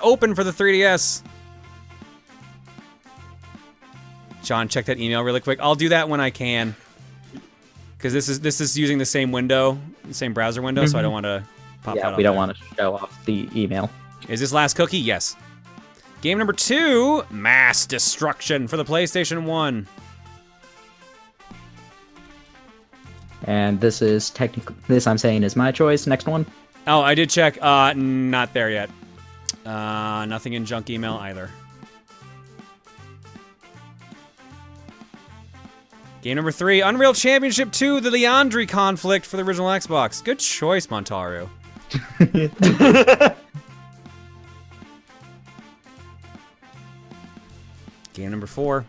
Open for the 3DS. John, check that email really quick. I'll do that when I can. Because this is using the same window, the same browser window, so I don't want to pop that up. Yeah, we don't want to show off the email. Is this last cookie? Yes. Game number 2, Mass Destruction for the PlayStation 1. And this is technically, this I'm saying is my choice. Next one. Oh, I did check. Not there yet. Nothing in junk email either. Game number 3, Unreal Championship 2, the Leandri conflict for the original Xbox. Good choice, Montaru. Game number 4.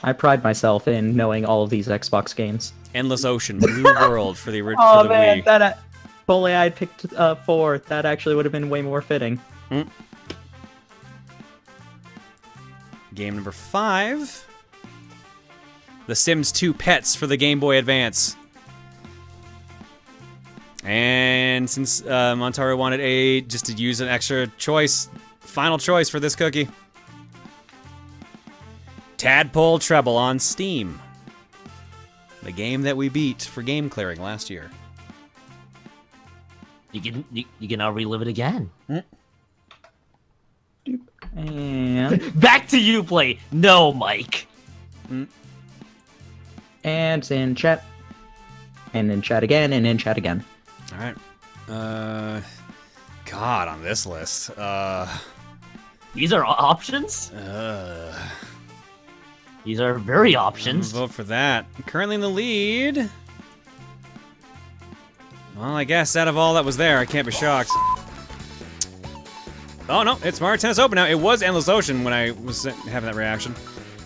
I pride myself in knowing all of these Xbox games. Endless Ocean, Blue World for the original Wii. That if only I had picked 4, that actually would have been way more fitting. Game number 5. The Sims 2 Pets for the Game Boy Advance. And since Montaru wanted just to use an extra choice, final choice for this cookie. Tadpole Treble on Steam. The game that we beat for game clearing last year. You can now relive it again. And back to you, play. No, Mike. And in chat. And in chat again, and in chat again. All right. God, on this list. These are options? These are very options. Vote for that. Currently in the lead. Well, I guess out of all that was there, I can't be shocked. Oh no, it's Mario Tennis Open now. It was Endless Ocean when I was having that reaction.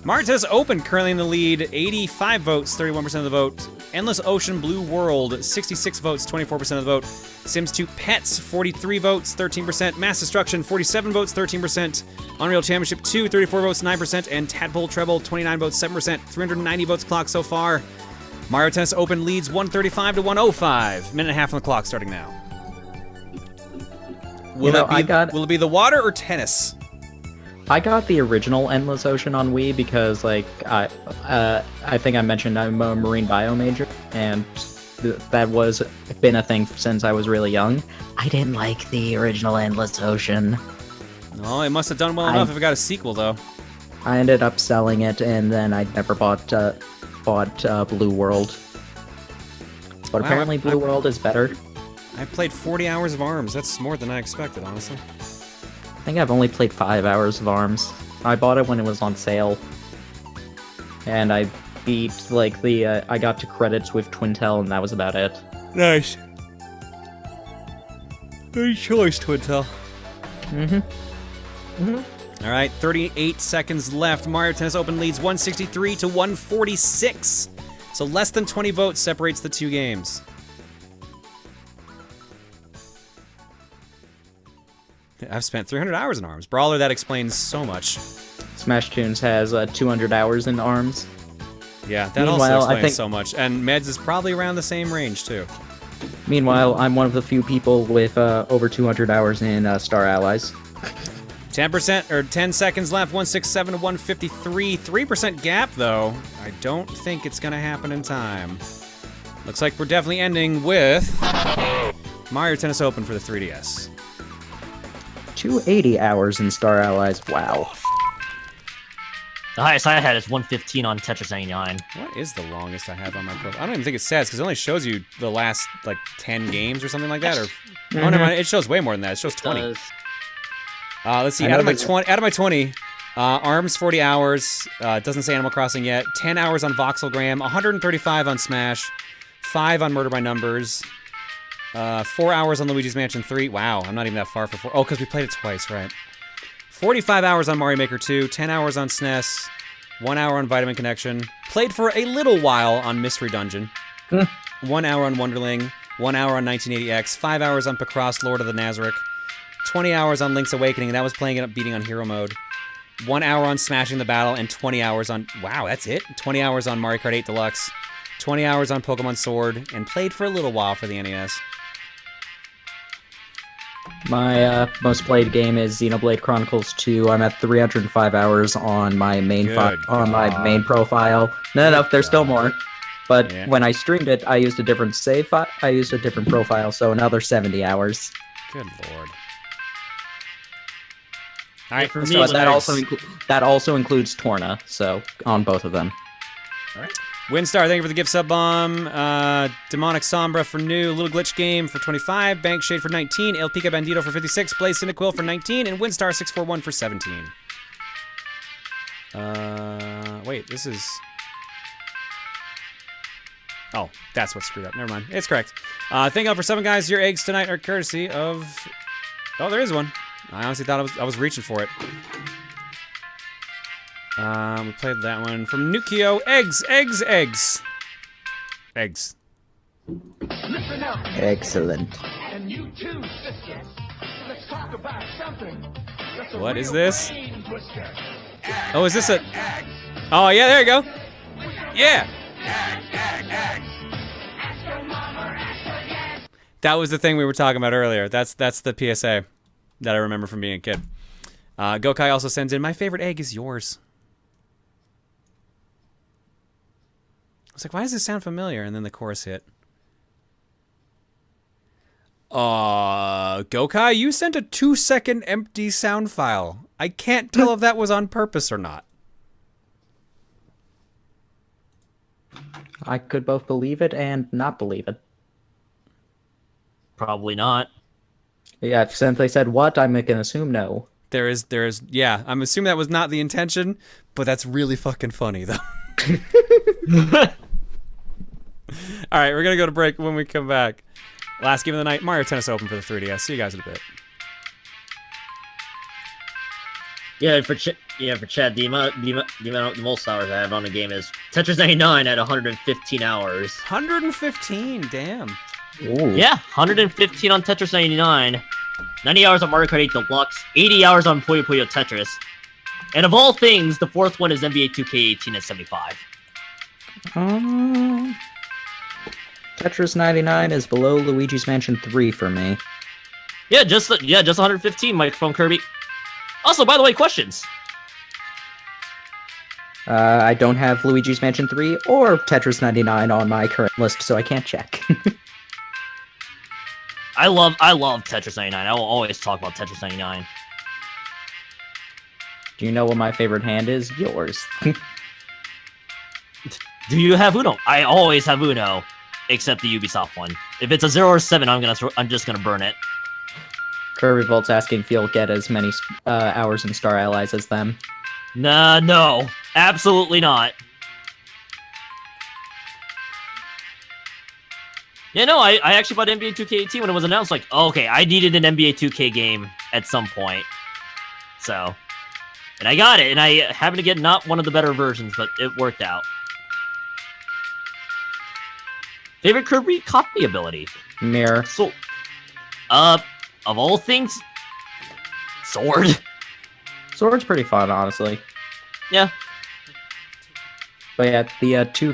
Mario Tennis Open currently in the lead. 85 votes, 31% of the vote. Endless Ocean Blue World, 66 votes, 24% of the vote. Sims 2 Pets, 43 votes, 13%. Mass Destruction, 47 votes, 13%. Unreal Championship 2, 34 votes, 9%. And Tadpole Treble, 29 votes, 7%. 390 votes clocked so far. Mario Tennis Open leads 135 to 105. Minute and a half on the clock starting now. Will it be the water or tennis? I got the original Endless Ocean on Wii because, like, I think I mentioned I'm a marine bio major, and that was been a thing since I was really young. I didn't like the original Endless Ocean. Oh, it must have done well enough if it got a sequel, though. I ended up selling it, and then I never bought Blue World. But apparently Blue World is better. I played 40 hours of ARMS. That's more than I expected, honestly. I think I've only played 5 hours of ARMS. I bought it when it was on sale. And I beat, like, I got to credits with Twintel, and that was about it. Nice. Good choice, Twintel. All right, 38 seconds left. Mario Tennis Open leads 163 to 146. So less than 20 votes separates the two games. I've spent 300 hours in ARMS. Brawler, that explains so much. Smash Tunes has 200 hours in ARMS. Yeah, that also explains so much. And Meds is probably around the same range, too. Meanwhile, I'm one of the few people with over 200 hours in Star Allies. 10% or 10 seconds left. 167 to 153. 3% gap, though. I don't think it's going to happen in time. Looks like we're definitely ending with Mario Tennis Open for the 3DS. 280 hours in Star Allies. Wow. The highest I had is 115 on Tetris 99. What is the longest I have on my profile? I don't even think it says, because it only shows you the last, like, 10 games or something like that. Or oh, never mind. It shows way more than that. It shows 20. Let's see. Out of my 20, ARMS 40 hours. It doesn't say Animal Crossing yet. 10 hours on Voxelgram. 135 on Smash. 5 on Murder by Numbers. 4 hours on Luigi's Mansion 3. Wow, I'm not even that far for 4. Oh, because we played it twice, right. 45 hours on Mario Maker 2. 10 hours on SNES. 1 hour on Vitamin Connection. Played for a little while on Mystery Dungeon. 1 hour on Wonderling. 1 hour on 1980X. 5 hours on Picross Lord of the Nazarick. 20 hours on Link's Awakening, and that was playing it up beating on Hero Mode. 1 hour on Smashing the Battle, and 20 hours on... Wow, that's it? 20 hours on Mario Kart 8 Deluxe. 20 hours on Pokemon Sword, and played for a little while for the NES. My most played game is Xenoblade Chronicles 2. I'm at 305 hours on my main main profile. No, there's still more. But when I streamed it, I used a different save file. I used a different profile, so another 70 hours. Good lord. All right, for me, that also includes Torna, so on both of them. All right. Windstar, thank you for the gift sub bomb. Demonic Sombra for new. Little Glitch Game for 25. Bank Shade for 19. El Pica Bandito for 56. Blaze Cinequil for 19. And Windstar 641 for 17. Wait, this is... Oh, that's what screwed up. Never mind. It's correct. Thank you all for 7 guys. Your eggs tonight are courtesy of... Oh, there is one. I honestly thought I was reaching for it. We played that one from Nukio. Eggs. Excellent. And you too, sister. Let's talk about something. What is this? Oh, is this a... Oh, yeah, there you go. Yeah. That was the thing we were talking about earlier. That's the PSA that I remember from being a kid. Gokai also sends in, my favorite egg is yours. I was like, why does this sound familiar? And then the chorus hit. Gokai, you sent a 2-second empty sound file. I can't tell if that was on purpose or not. I could both believe it and not believe it. Probably not. Yeah, since they said what, I'm gonna assume no. There is, yeah, I'm assuming that was not the intention, but that's really fucking funny, though. All right, we're gonna go to break. When we come back, last game of the night, Mario Tennis Open for the 3DS. See you guys in a bit. Yeah, for Chad, the most hours I have on the game is Tetris 99 at 115 hours. 115, damn. Ooh. Yeah, 115 on Tetris 99, 90 hours on Mario Kart 8 Deluxe, 80 hours on Puyo Puyo Tetris, and of all things, the fourth one is NBA 2K18 at 75. Tetris 99 is below Luigi's Mansion 3 for me. Yeah, just 115, Microphone Kirby. Also, by the way, questions. I don't have Luigi's Mansion 3 or Tetris 99 on my current list, so I can't check. I love Tetris 99. I will always talk about Tetris 99. Do you know what my favorite hand is? Yours. Do you have Uno? I always have Uno, except the Ubisoft one. If it's a 0 or 7, I'm just gonna burn it. Kirby Volt's asking if you'll get as many hours in Star Allies as them. Nah, no. Absolutely not. Yeah, no, I actually bought NBA 2K18 when it was announced, like, oh, okay, I needed an NBA 2K game at some point. So, and I got it, and I happened to get not one of the better versions, but it worked out. Favorite Kirby copy ability? Mirror. So, of all things, Sword. Sword's pretty fun, honestly. Yeah. But yeah, the two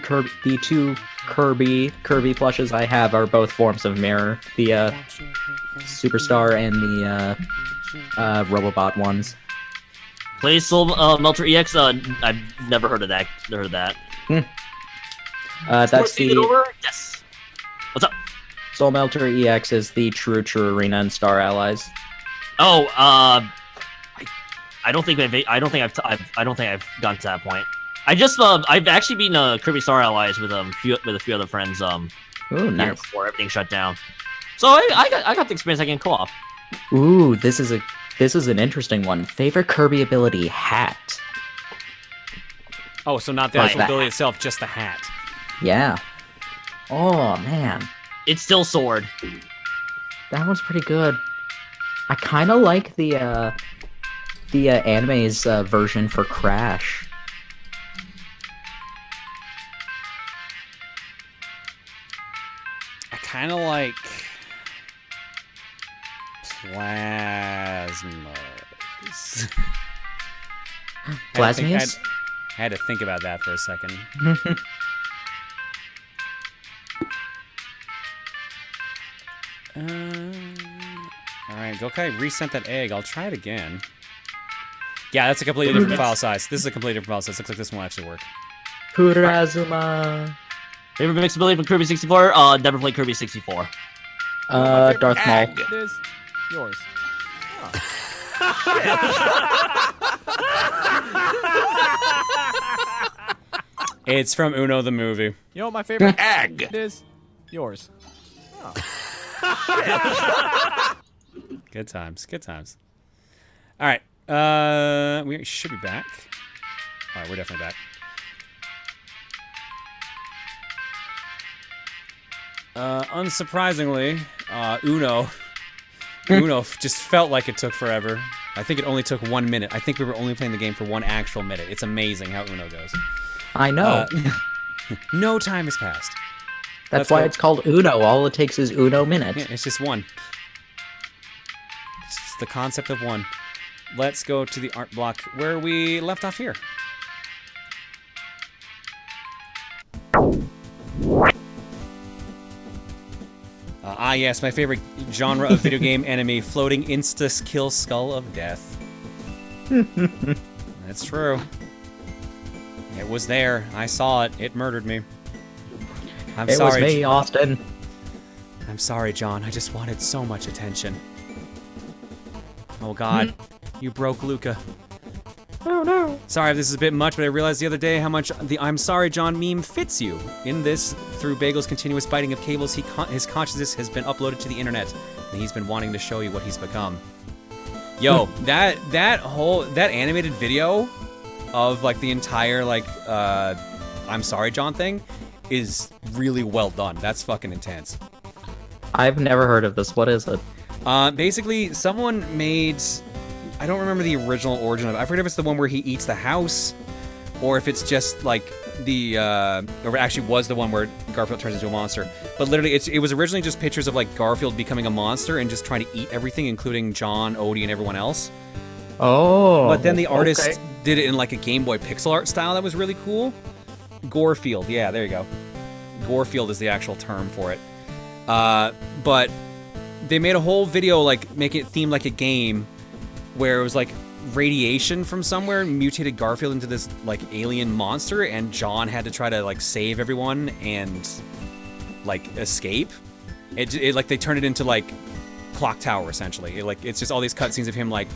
Kirby plushes I have are both forms of mirror. The Superstar and the Robobot ones. Play Soul Melter EX. I've never heard of that. That's the over? Yes. What's up? Soul Melter EX is the true Arena and Star Allies. Oh, I don't think I've gotten to that point. I've actually been Kirby Star Allies with a few other friends Ooh, nice. before everything shut down. So I got the experience again co-op. Ooh, this is an interesting one. Favorite Kirby ability, hat. Oh, so not the actual ability itself, just the hat. Yeah. Oh man, It's still Sword. that one's pretty good. I kind of like the anime's version for Crash. I kind of like Plasmas. Plasmius? I had to think about that for a second. All right, Alright, okay, resent that egg. I'll try it again. Yeah, that's a completely different file size. This is a completely different file size. Looks like this one will actually work. Kurazuma. Favorite mix ability from Kirby 64? Never played Kirby 64. Darth Maul. It is yours. It's from Uno the movie. You know what my favorite egg is? Yours. Good times, good times. Alright, we should be back. Alright, we're definitely back. Unsurprisingly, Uno just felt like it took forever. I think it only took 1 minute. I think we were only playing the game for 1 actual minute. It's amazing how Uno goes. I know. No time has passed. That's why it's called Uno. All it takes is Uno minute. Yeah, it's just one. It's just the concept of one. Let's go to the art block where we left off here. Yes, my favorite genre of video game enemy, floating insta-kill skull of death. That's true. It was there. I saw it. It murdered me. I'm sorry. It was me, Austin. I'm sorry, John. I just wanted so much attention. Oh, God. You broke Luca. Oh, no. Sorry if this is a bit much, but I realized the other day how much the I'm sorry, John meme fits you. In this, through Bagel's continuous biting of cables, his consciousness has been uploaded to the internet, and he's been wanting to show you what he's become. Yo, that animated video of, like, the entire, like, I'm sorry, John thing is really well done. That's fucking intense. I've never heard of this. What is it? Basically, someone made... I don't remember the original origin of it. I forget if it's the one where he eats the house, or if it's just, like, the... or it actually was the one where Garfield turns into a monster. But literally, it was originally just pictures of, like, Garfield becoming a monster and just trying to eat everything, including John, Odie, and everyone else. Oh. But then the artist did it in, like, a Game Boy pixel art style that was really cool. Garfield, yeah, there you go. Garfield is the actual term for it. But they made a whole video, like, making it themed like a game, where it was, like, radiation from somewhere mutated Garfield into this, like, alien monster, and John had to try to, like, save everyone and, like, escape. It like, they turned it into, like, Clock Tower, essentially. It's just all these cutscenes of him, like,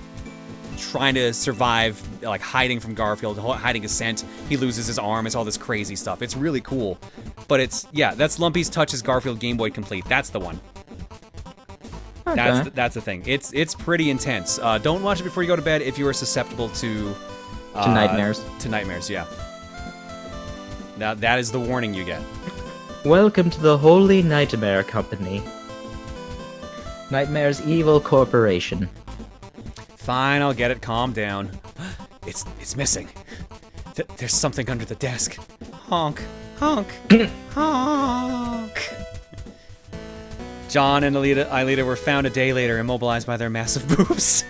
trying to survive, like, hiding from Garfield, hiding his scent. He loses his arm. It's all this crazy stuff. It's really cool. But it's, yeah, that's Lumpy's Touch's Garfield Game Boy Complete. That's the one. Okay. That's the thing. It's pretty intense. Don't watch it before you go to bed if you are susceptible to nightmares. To nightmares, yeah. Now that is the warning you get. Welcome to the Holy Nightmare Company. Nightmare's evil corporation. Fine, I'll get it. Calm down. It's missing. There's something under the desk. Honk, honk, honk. John and Aelita were found a day later, immobilized by their massive boobs.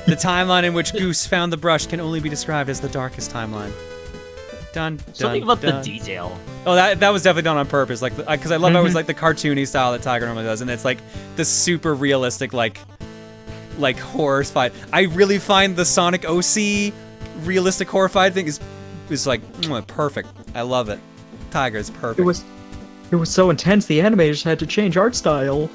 The timeline in which Goose found the brush can only be described as the darkest timeline. Done. Something about the detail. Oh, that was definitely done on purpose. Like, because I love how it was like the cartoony style that Tiger normally does, and it's like the super realistic, like horror fight. I really find the Sonic OC realistic horror fight thing is like perfect. I love it. Tiger is perfect. It was so intense, the animators had to change art style.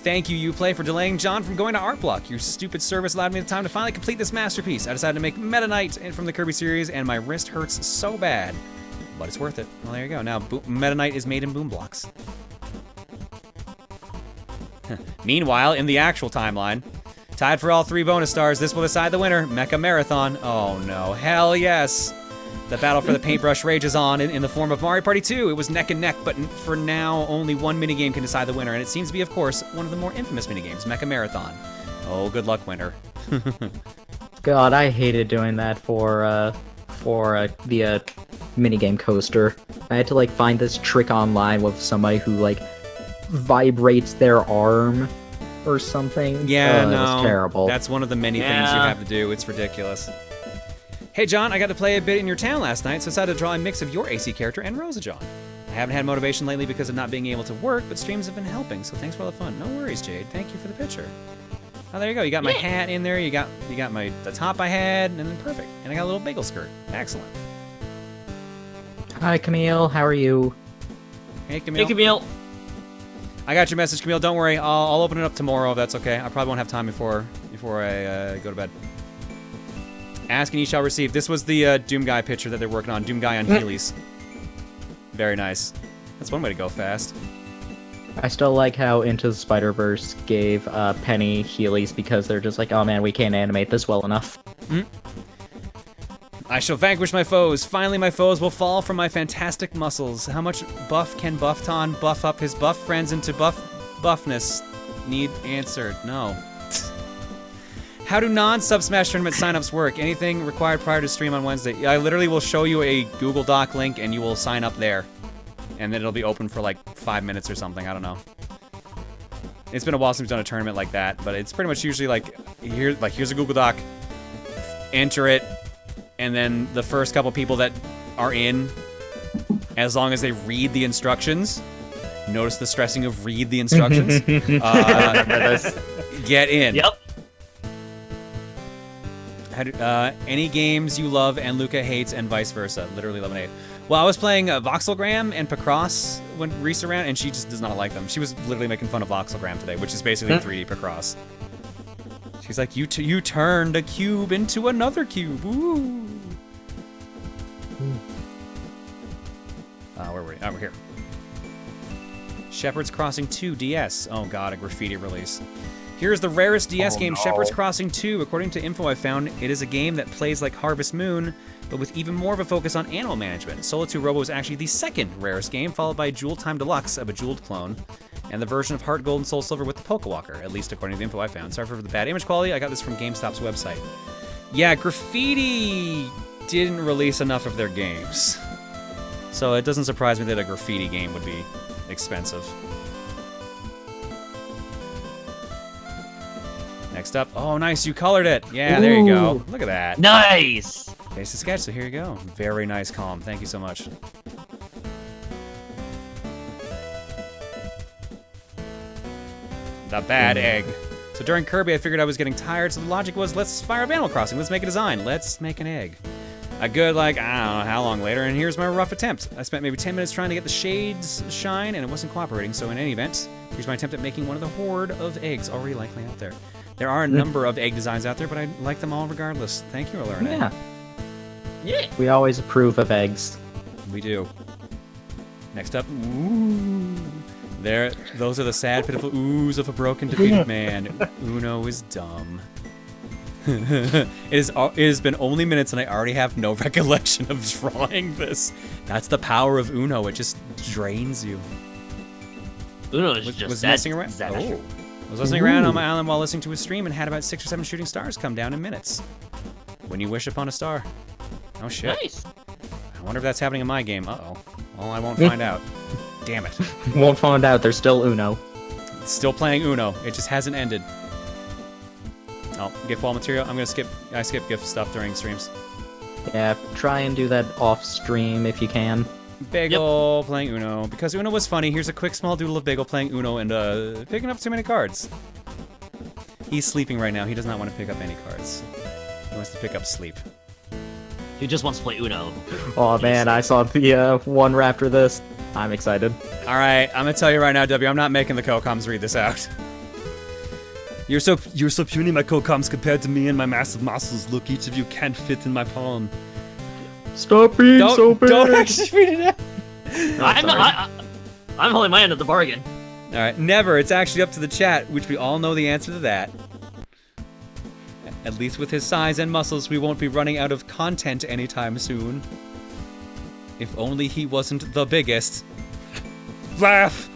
Thank you, Uplay, for delaying John from going to Art Block. Your stupid service allowed me the time to finally complete this masterpiece. I decided to make Meta Knight from the Kirby series, and my wrist hurts so bad. But it's worth it. Well, there you go. Now, Meta Knight is made in Boom Blocks. Meanwhile, in the actual timeline, tied for all 3 bonus stars, this will decide the winner. Mecha Marathon. Oh no, hell yes. The battle for the paintbrush rages on in the form of Mario Party 2. It was neck and neck, but for now, only one minigame can decide the winner, and it seems to be, of course, one of the more infamous minigames, Mecha Marathon. Oh, good luck, winner. God, I hated doing that for the minigame coaster. I had to, like, find this trick online with somebody who, like, vibrates their arm or something. Yeah, no. It was terrible. That's one of the many things you have to do. It's ridiculous. Hey, John, I got to play a bit in your town last night, so I decided to draw a mix of your AC character and Rosa John. I haven't had motivation lately because of not being able to work, but streams have been helping, so thanks for all the fun. No worries, Jade. Thank you for the picture. Oh, there you go. You got my hat in there. You got the top I had, and then perfect. And I got a little bagel skirt. Excellent. Hi, Camille. How are you? Hey, Camille. Hey, Camille. I got your message, Camille. Don't worry. I'll open it up tomorrow if that's okay. I probably won't have time before I go to bed. Ask and ye shall receive. This was the Doom Guy picture that they're working on. Doom Guy on Heelys. Very nice. That's one way to go fast. I still like how Into the Spider-Verse gave Penny Heelys because they're just like, oh man, we can't animate this well enough. I shall vanquish my foes. Finally, my foes will fall from my fantastic muscles. How much buff can Buffton buff up his buff friends into buffness? Need answered. No. How do non-Sub Smash Tournament signups work? Anything required prior to stream on Wednesday? I literally will show you a Google Doc link and you will sign up there. And then it'll be open for like 5 minutes or something. I don't know. It's been a while since we've done a tournament like that, but it's pretty much usually like here's a Google Doc. Enter it, and then the first couple people that are in, as long as they read the instructions, notice the stressing of read the instructions, get in. Yep. Any games you love and Luca hates and vice versa. Literally Lemonade. Well, I was playing Voxelgram and Picross when Reese around, and she just does not like them. She was literally making fun of Voxelgram today, which is basically 3D Picross. She's like, you turned a cube into another cube. Ooh. Where were we? Oh, we're here. Shepherd's Crossing 2 DS. Oh god, a graffiti release. Here's the rarest DS game, Shepherd's Crossing 2. According to info I found, it is a game that plays like Harvest Moon, but with even more of a focus on animal management. Solo 2 Robo is actually the second rarest game, followed by Jewel Time Deluxe, a Bejeweled clone, and the version of Heart Gold and Soul Silver with the Pokewalker, at least according to the info I found. Sorry for the bad image quality, I got this from GameStop's website. Yeah, Graffiti didn't release enough of their games. So it doesn't surprise me that a Graffiti game would be expensive. Next up, oh nice, you colored it. Yeah, there you go. Look at that. Nice. Face the sketch, so here you go. Very nice calm. Thank you so much. The bad egg. So during Kirby, I figured I was getting tired, so the logic was, let's fire up Animal Crossing. Let's make a design. Let's make an egg. A good, like, I don't know how long later, and here's my rough attempt. I spent maybe 10 minutes trying to get the shades shine, and it wasn't cooperating, so in any event, here's my attempt at making one of the horde of eggs already likely out there. There are a number of egg designs out there, but I like them all regardless. Thank you, Alerna. Yeah. We always approve of eggs. We do. Next up, ooh. There, those are the sad, pitiful oohs of a broken, defeated man. Uno is dumb. It has been only minutes, and I already have no recollection of drawing this. That's the power of Uno. It just drains you. Uno is just messing around. I was listening around on my island while listening to his stream and had about 6 or 7 shooting stars come down in minutes. When you wish upon a star. Oh shit. Nice. I wonder if that's happening in my game. Uh-oh. Well, I won't find out. Damn it. Won't find out. There's still Uno. Still playing Uno. It just hasn't ended. Oh, gift wall material. I skip gift stuff during streams. Yeah, try and do that off stream if you can. Bagel playing Uno. Because Uno was funny, here's a quick small doodle of Bagel playing Uno and picking up too many cards. He's sleeping right now. He does not want to pick up any cards. He wants to pick up sleep. He just wants to play Uno. Oh man, I saw the one after this. I'm excited. Alright, I'm gonna tell you right now, W, I'm not making the co-coms read this out. You're so puny, my co-coms, compared to me and my massive muscles. Look, each of you can't fit in my palm. Stop being so big! Don't actually read it out! I'm holding my end of the bargain. Alright, never. It's actually up to the chat, which we all know the answer to that. At least with his size and muscles, we won't be running out of content anytime soon. If only he wasn't the biggest. Laugh!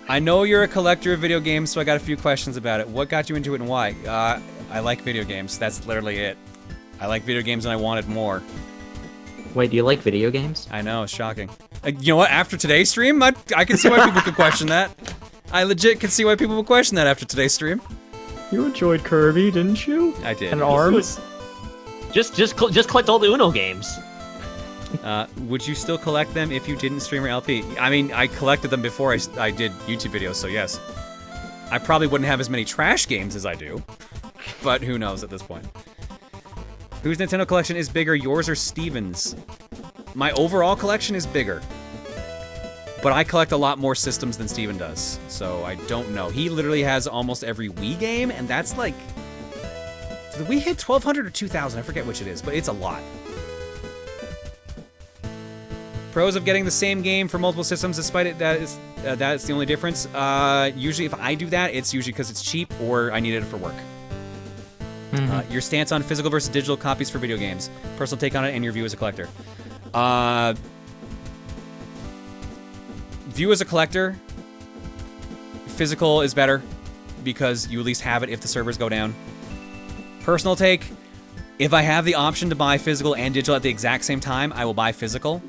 I know you're a collector of video games, so I got a few questions about it. What got you into it and why? I like video games. That's literally it. I like video games and I wanted more. Wait, do you like video games? I know, it's shocking. You know what? After today's stream, I can see why people could question that. I legit can see why people would question that after today's stream. You enjoyed Kirby, didn't you? I did. And ARMS? Just collect all the Uno games. Would you still collect them if you didn't stream or LP? I mean, I collected them before I did YouTube videos, so yes. I probably wouldn't have as many trash games as I do, but who knows at this point. Whose Nintendo collection is bigger, yours or Steven's? My overall collection is bigger, but I collect a lot more systems than Steven does, so I don't know. He literally has almost every Wii game, and that's like... Did the Wii hit 1,200 or 2,000? I forget which it is, but it's a lot. Pros of getting the same game for multiple systems, despite it that's the only difference. Usually, if I do that, it's usually because it's cheap or I needed it for work. Your stance on physical versus digital copies for video games, personal take on it, and your view as a collector. View as a collector, physical is better because you at least have it if the servers go down. Personal take, if I have the option to buy physical and digital at the exact same time, I will buy physical.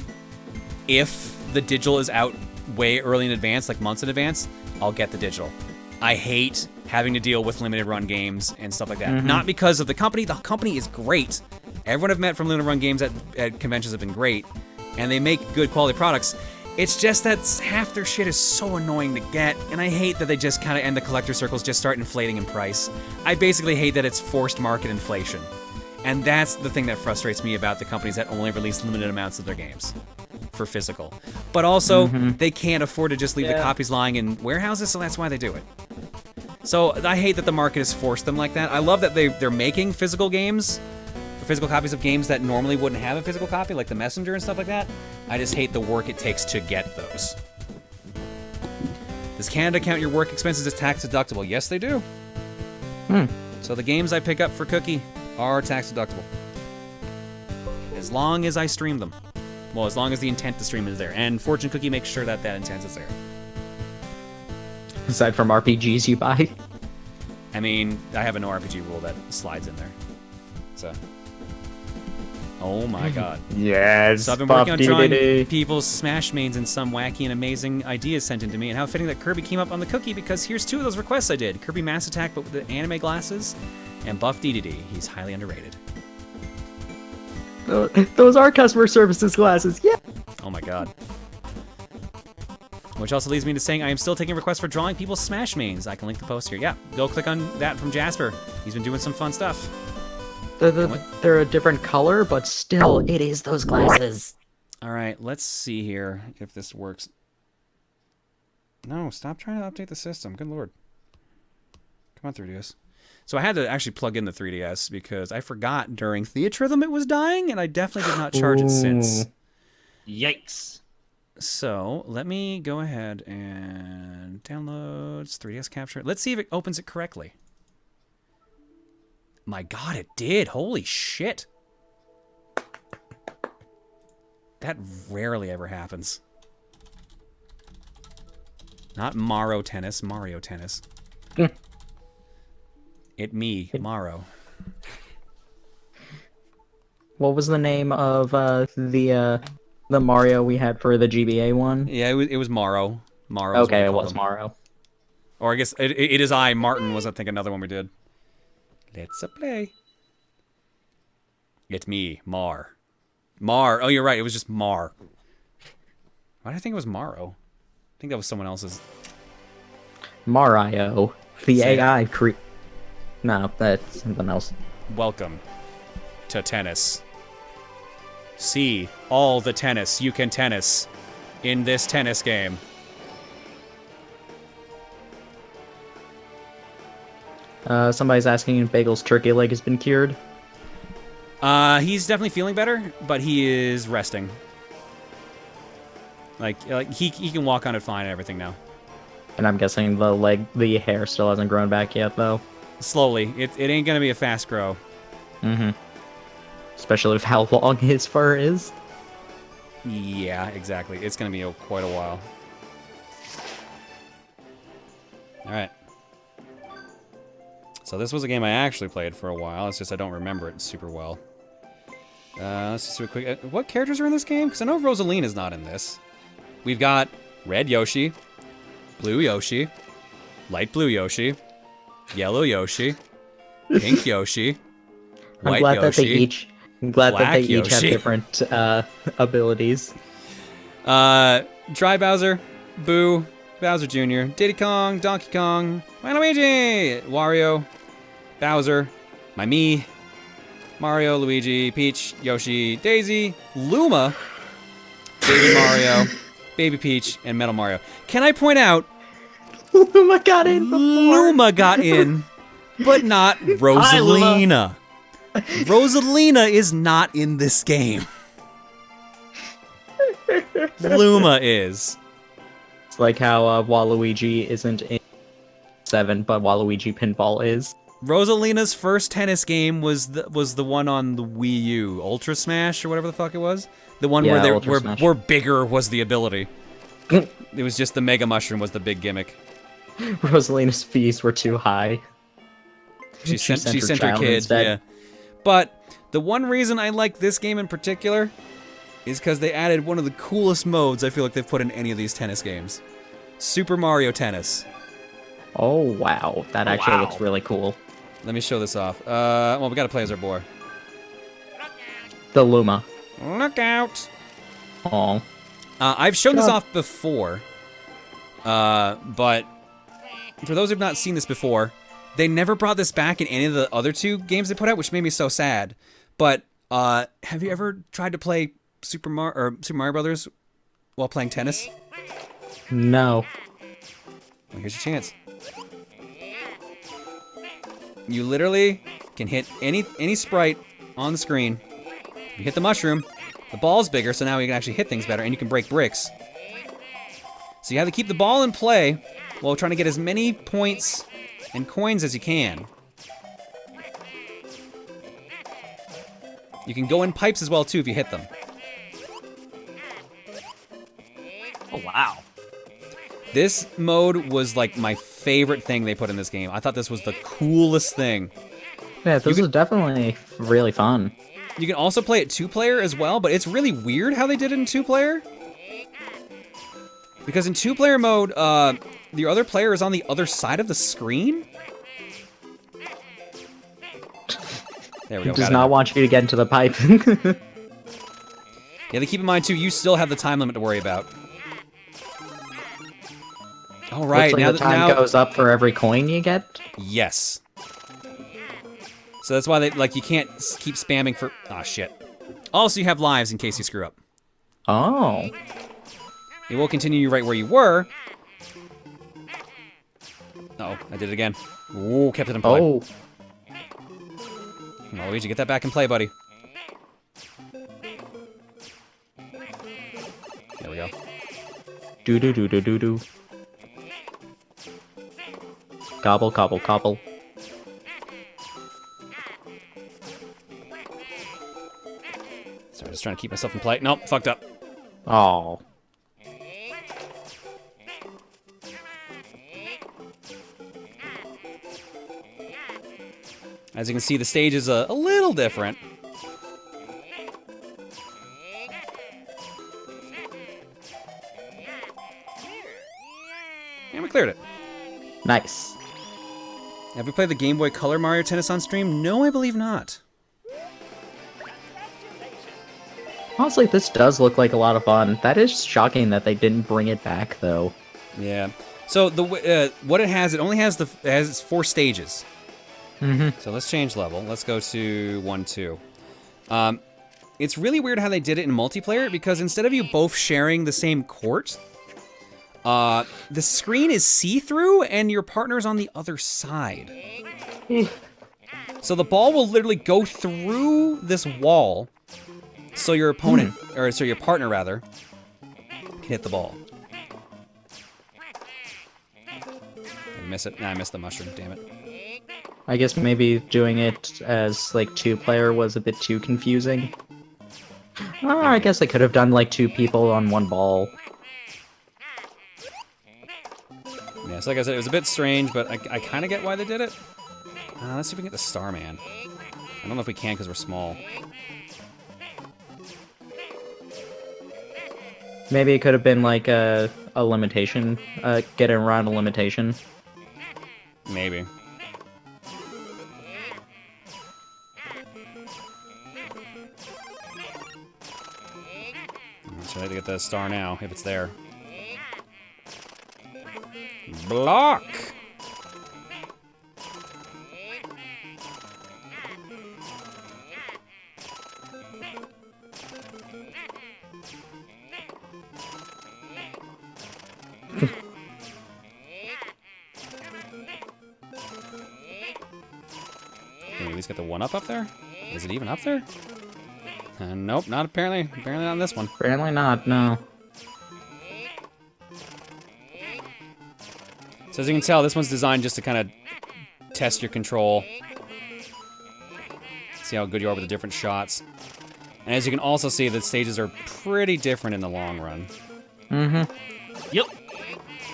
If the digital is out way early in advance, like months in advance, I'll get the digital. I hate having to deal with limited run games and stuff like that. Not because of the company is great. Everyone I've met from limited run games at conventions have been great, and they make good quality products. It's just that half their shit is so annoying to get, and I hate that they just kind of end the collector circles, just start inflating in price. I basically hate that it's forced market inflation. And that's the thing that frustrates me about the companies that only release limited amounts of their games for physical. But also, they can't afford to just leave the copies lying in warehouses, so that's why they do it. So I hate that the market has forced them like that. I love that they're making physical games, physical copies of games that normally wouldn't have a physical copy, like the Messenger and stuff like that. I just hate the work it takes to get those. Does Canada count your work expenses as tax deductible? Yes, they do. So the games I pick up for Cookie are tax deductible. As long as I stream them. Well, as long as the intent to stream is there. And Fortune Cookie makes sure that that intent is there. Aside from RPGs you buy? I mean, I have a no RPG rule that slides in there. So... Oh my god. Yes. So I've been working on drawing people's Smash mains and some wacky and amazing ideas sent in to me, and how fitting that Kirby came up on the cookie, because here's two of those requests I did. Kirby Mass Attack, but with the anime glasses, and Buff DDD. He's highly underrated. Those are customer services glasses, yeah! Oh my god. Which also leads me to saying I am still taking requests for drawing people's Smash mains. I can link the post here. Yeah, go click on that from Jasper. He's been doing some fun stuff. They're a different color, but still, it is those glasses. All right, let's see here if this works. No, stop trying to update the system. Good lord. Come on, 3DS. So I had to actually plug in the 3DS because I forgot during Theatrhythm it was dying, and I definitely did not charge it since. Yikes. So let me go ahead and downloads 3DS Capture. Let's see if it opens it correctly. My god, it did. Holy shit. That rarely ever happens. Not Mario Tennis, Mario Tennis. Maro. What was the name of the Mario we had for the GBA one? Yeah, it was Maro. Maro. Okay, it was Maro. Or I guess it is Martin was I think another one we did. Let's play. It's me, Mar. Mar. Oh, you're right. It was just Mar. Why did I think it was Maro? I think that was someone else's. Mario. The AI No, that's something else. Welcome to tennis. See all the tennis you can tennis in this tennis game. Somebody's asking if Bagel's turkey leg has been cured. He's definitely feeling better, but he is resting. Like he can walk on it fine and everything now. And I'm guessing the hair still hasn't grown back yet, though. Slowly. It ain't gonna be a fast grow. Especially with how long his fur is. Yeah, exactly. It's gonna be quite a while. Alright. So this was a game I actually played for a while. It's just I don't remember it super well. Let's just do a quick... what characters are in this game? Because I know Rosalina's not in this. We've got Red Yoshi, Blue Yoshi, Light Blue Yoshi, Yellow Yoshi, Pink Yoshi, White Yoshi, I'm glad that they Black each have Yoshi. different abilities. Dry Bowser, Boo, Bowser Jr., Diddy Kong, Donkey Kong, Waluigi, Wario, Bowser, my Mii, Mario, Luigi, Peach, Yoshi, Daisy, Luma, Baby Mario, Baby Peach, and Metal Mario. Can I point out, Luma got in before. Luma got in, but not Hi, Luma. Rosalina. Rosalina is not in this game. Luma is. It's like how Waluigi isn't in 7, but Waluigi Pinball is. Rosalina's first tennis game was the one on the Wii U, Ultra Smash or whatever the fuck it was. The one Yeah, where bigger was the ability. It was just the Mega Mushroom was the big gimmick. Rosalina's fees were too high. She sent her child kid, instead. yeah. But the one reason I like this game in particular is because they added one of the coolest modes I feel like they've put in any of these tennis games. Super Mario Tennis. Oh wow, that actually looks really cool. Let me show this off. Well, we gotta play as our boy. The Luma. Look out! Oh. I've shown this off before, but for those who've not seen this before, they never brought this back in any of the other 2 games they put out, which made me so sad. But have you ever tried to play Super Mario Brothers while playing tennis? No. Well, here's your chance. You literally can hit any sprite on the screen. You hit the mushroom, the ball's bigger, so now you can actually hit things better, and you can break bricks. So you have to keep the ball in play while trying to get as many points and coins as you can. You can go in pipes as well, too, if you hit them. Oh, wow. This mode was, like, my favorite thing they put in this game. I thought this was the coolest thing. Yeah, this is definitely really fun. You can also play it 2-player as well, but it's really weird how they did it in 2-player. Because in 2-player mode, the other player is on the other side of the screen. There we go. It does not want you to get into the pipe. Yeah, to keep in mind, too, you still have the time limit to worry about. All right, Looks like the time goes up for every coin you get. Yes. So that's why you can't keep spamming for... Aw, shit. Also, you have lives in case you screw up. Oh. It will continue you right where you were. Uh-oh, I did it again. Ooh, kept it in play. Oh. Come on, Luigi, get that back in play, buddy. There we go. Do. Gobble, gobble, gobble. Sorry, just trying to keep myself in play. Nope, fucked up. Oh. As you can see, the stage is a little different. And we cleared it. Nice. Have we played the Game Boy Color Mario Tennis on stream? No, I believe not. Honestly, this does look like a lot of fun. That is shocking that they didn't bring it back, though. Yeah. So what it only has it has 4 stages. Mm-hmm. So let's change level. Let's go to 1-2. It's really weird how they did it in multiplayer because instead of you both sharing the same court, the screen is see-through and your partner's on the other side. So the ball will literally go through this wall, so your opponent, or so your partner rather, can hit the ball. I miss it. Nah, I missed the mushroom. Damn it. I guess maybe doing it as, like, 2-player was a bit too confusing. Oh, I guess they could have done, like, 2 people on 1 ball. Yeah, so like I said, it was a bit strange, but I kind of get why they did it. Let's see if we can get the Starman. I don't know if we can because we're small. Maybe it could have been, like, a limitation, getting around a limitation. I'd like to get the star now, if it's there. Block! Can we at least get the 1-up up there? Is it even up there? Nope, not apparently. Apparently not on this one. Apparently not, no. So as you can tell, this one's designed just to kind of test your control. See how good you are with the different shots. And as you can also see, the stages are pretty different in the long run. Mm-hmm. Yep.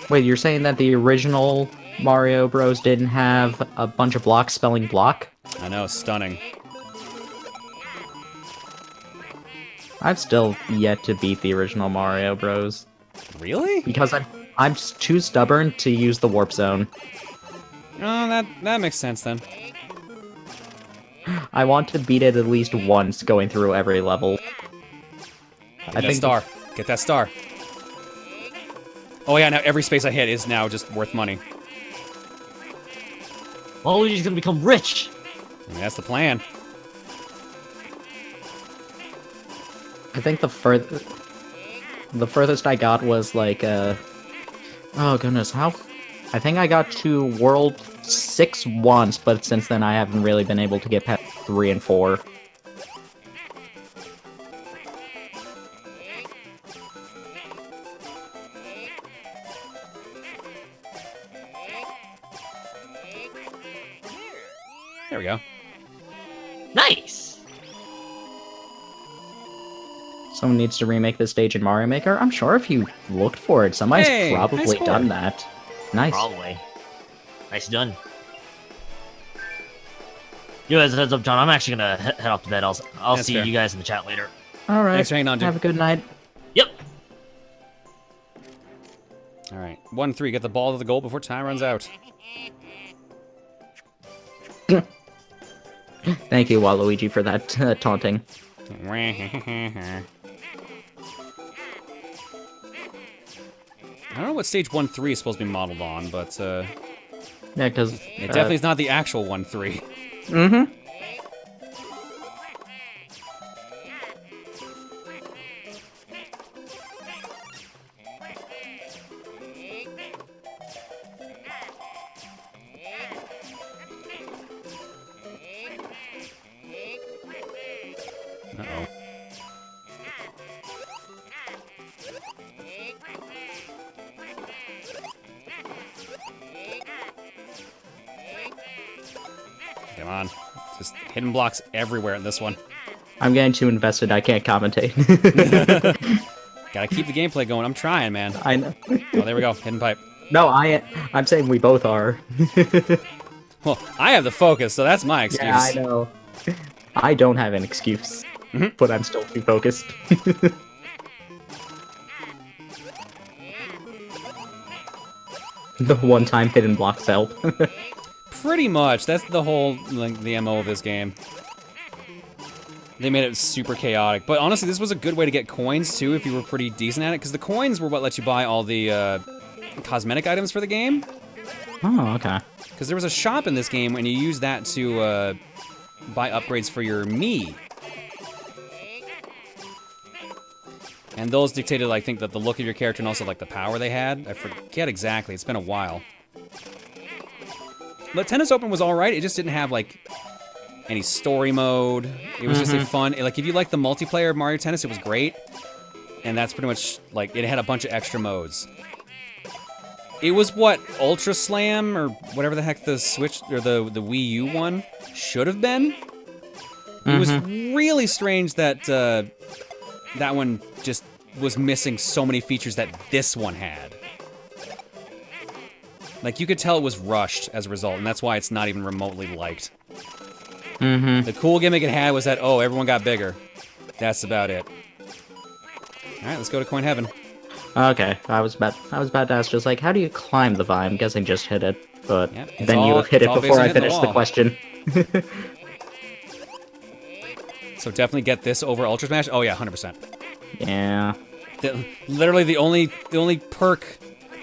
Wait, you're saying that the original Mario Bros. Didn't have a bunch of blocks spelling block? I know, stunning. I've still yet to beat the original Mario Bros. Really? Because I'm just too stubborn to use the warp zone. Oh, that makes sense then. I want to beat it at least once going through every level. Get that star. Get that star. Oh yeah, now every space I hit is now just worth money. Luigi's gonna become rich. I mean, that's the plan. I think the furthest I got was like oh goodness, how? I think I got to World 6 once, but since then I haven't really been able to get past 3 and 4. There we go. Nice. Someone needs to remake this stage in Mario Maker. I'm sure if you looked for it, somebody's Hey, probably nice done that. Nice. Probably. Nice done. You guys, heads up, John. I'm actually gonna head off to bed. I'll That's see fair. you guys in the chat later. All right. Thanks for hanging on, dude. Have a good night. Yep. All right, 1-3. Get the ball to the goal before time runs out. Thank you, Waluigi, for that taunting. I don't know what stage 1-3 is supposed to be modeled on, but Yeah, because it definitely is not the actual 1-3. Mm-hmm. Uh-oh. Come on. Just hidden blocks everywhere in this one. I'm getting too invested. I can't commentate. Gotta keep the gameplay going. I'm trying, man. I know. Oh, there we go. Hidden pipe. No, I'm saying we both are. Well, I have the focus, so that's my excuse. Yeah, I know. I don't have an excuse, but I'm still too focused. The one-time hidden blocks help. Pretty much. That's the whole, like, the MO of this game. They made it super chaotic. But honestly, this was a good way to get coins, too, if you were pretty decent at it. Because the coins were what let you buy all the cosmetic items for the game. Oh, okay. Because there was a shop in this game, and you used that to buy upgrades for your Mii. And those dictated, I think, that the look of your character and also, like, the power they had. I forget exactly. It's been a while. But Tennis Open was alright. It just didn't have, like, any story mode. It was just a fun... Like, if you like the multiplayer of Mario Tennis, it was great. And that's pretty much, like, it had a bunch of extra modes. It was what Ultra Slam, or whatever the heck the Switch, or the Wii U one, should have been. It was really strange that that one just was missing so many features that this one had. Like, you could tell it was rushed as a result, and that's why it's not even remotely liked. The cool gimmick it had was that, oh, everyone got bigger. That's about it. Alright, let's go to Coin Heaven. Okay, I was about to ask, just like, how do you climb the vine? I'm guessing just hit it, but Yep, then you have hit it before I finished the wall. question. So definitely get this over Ultra Smash. Oh yeah, 100%. Yeah. Literally the only perk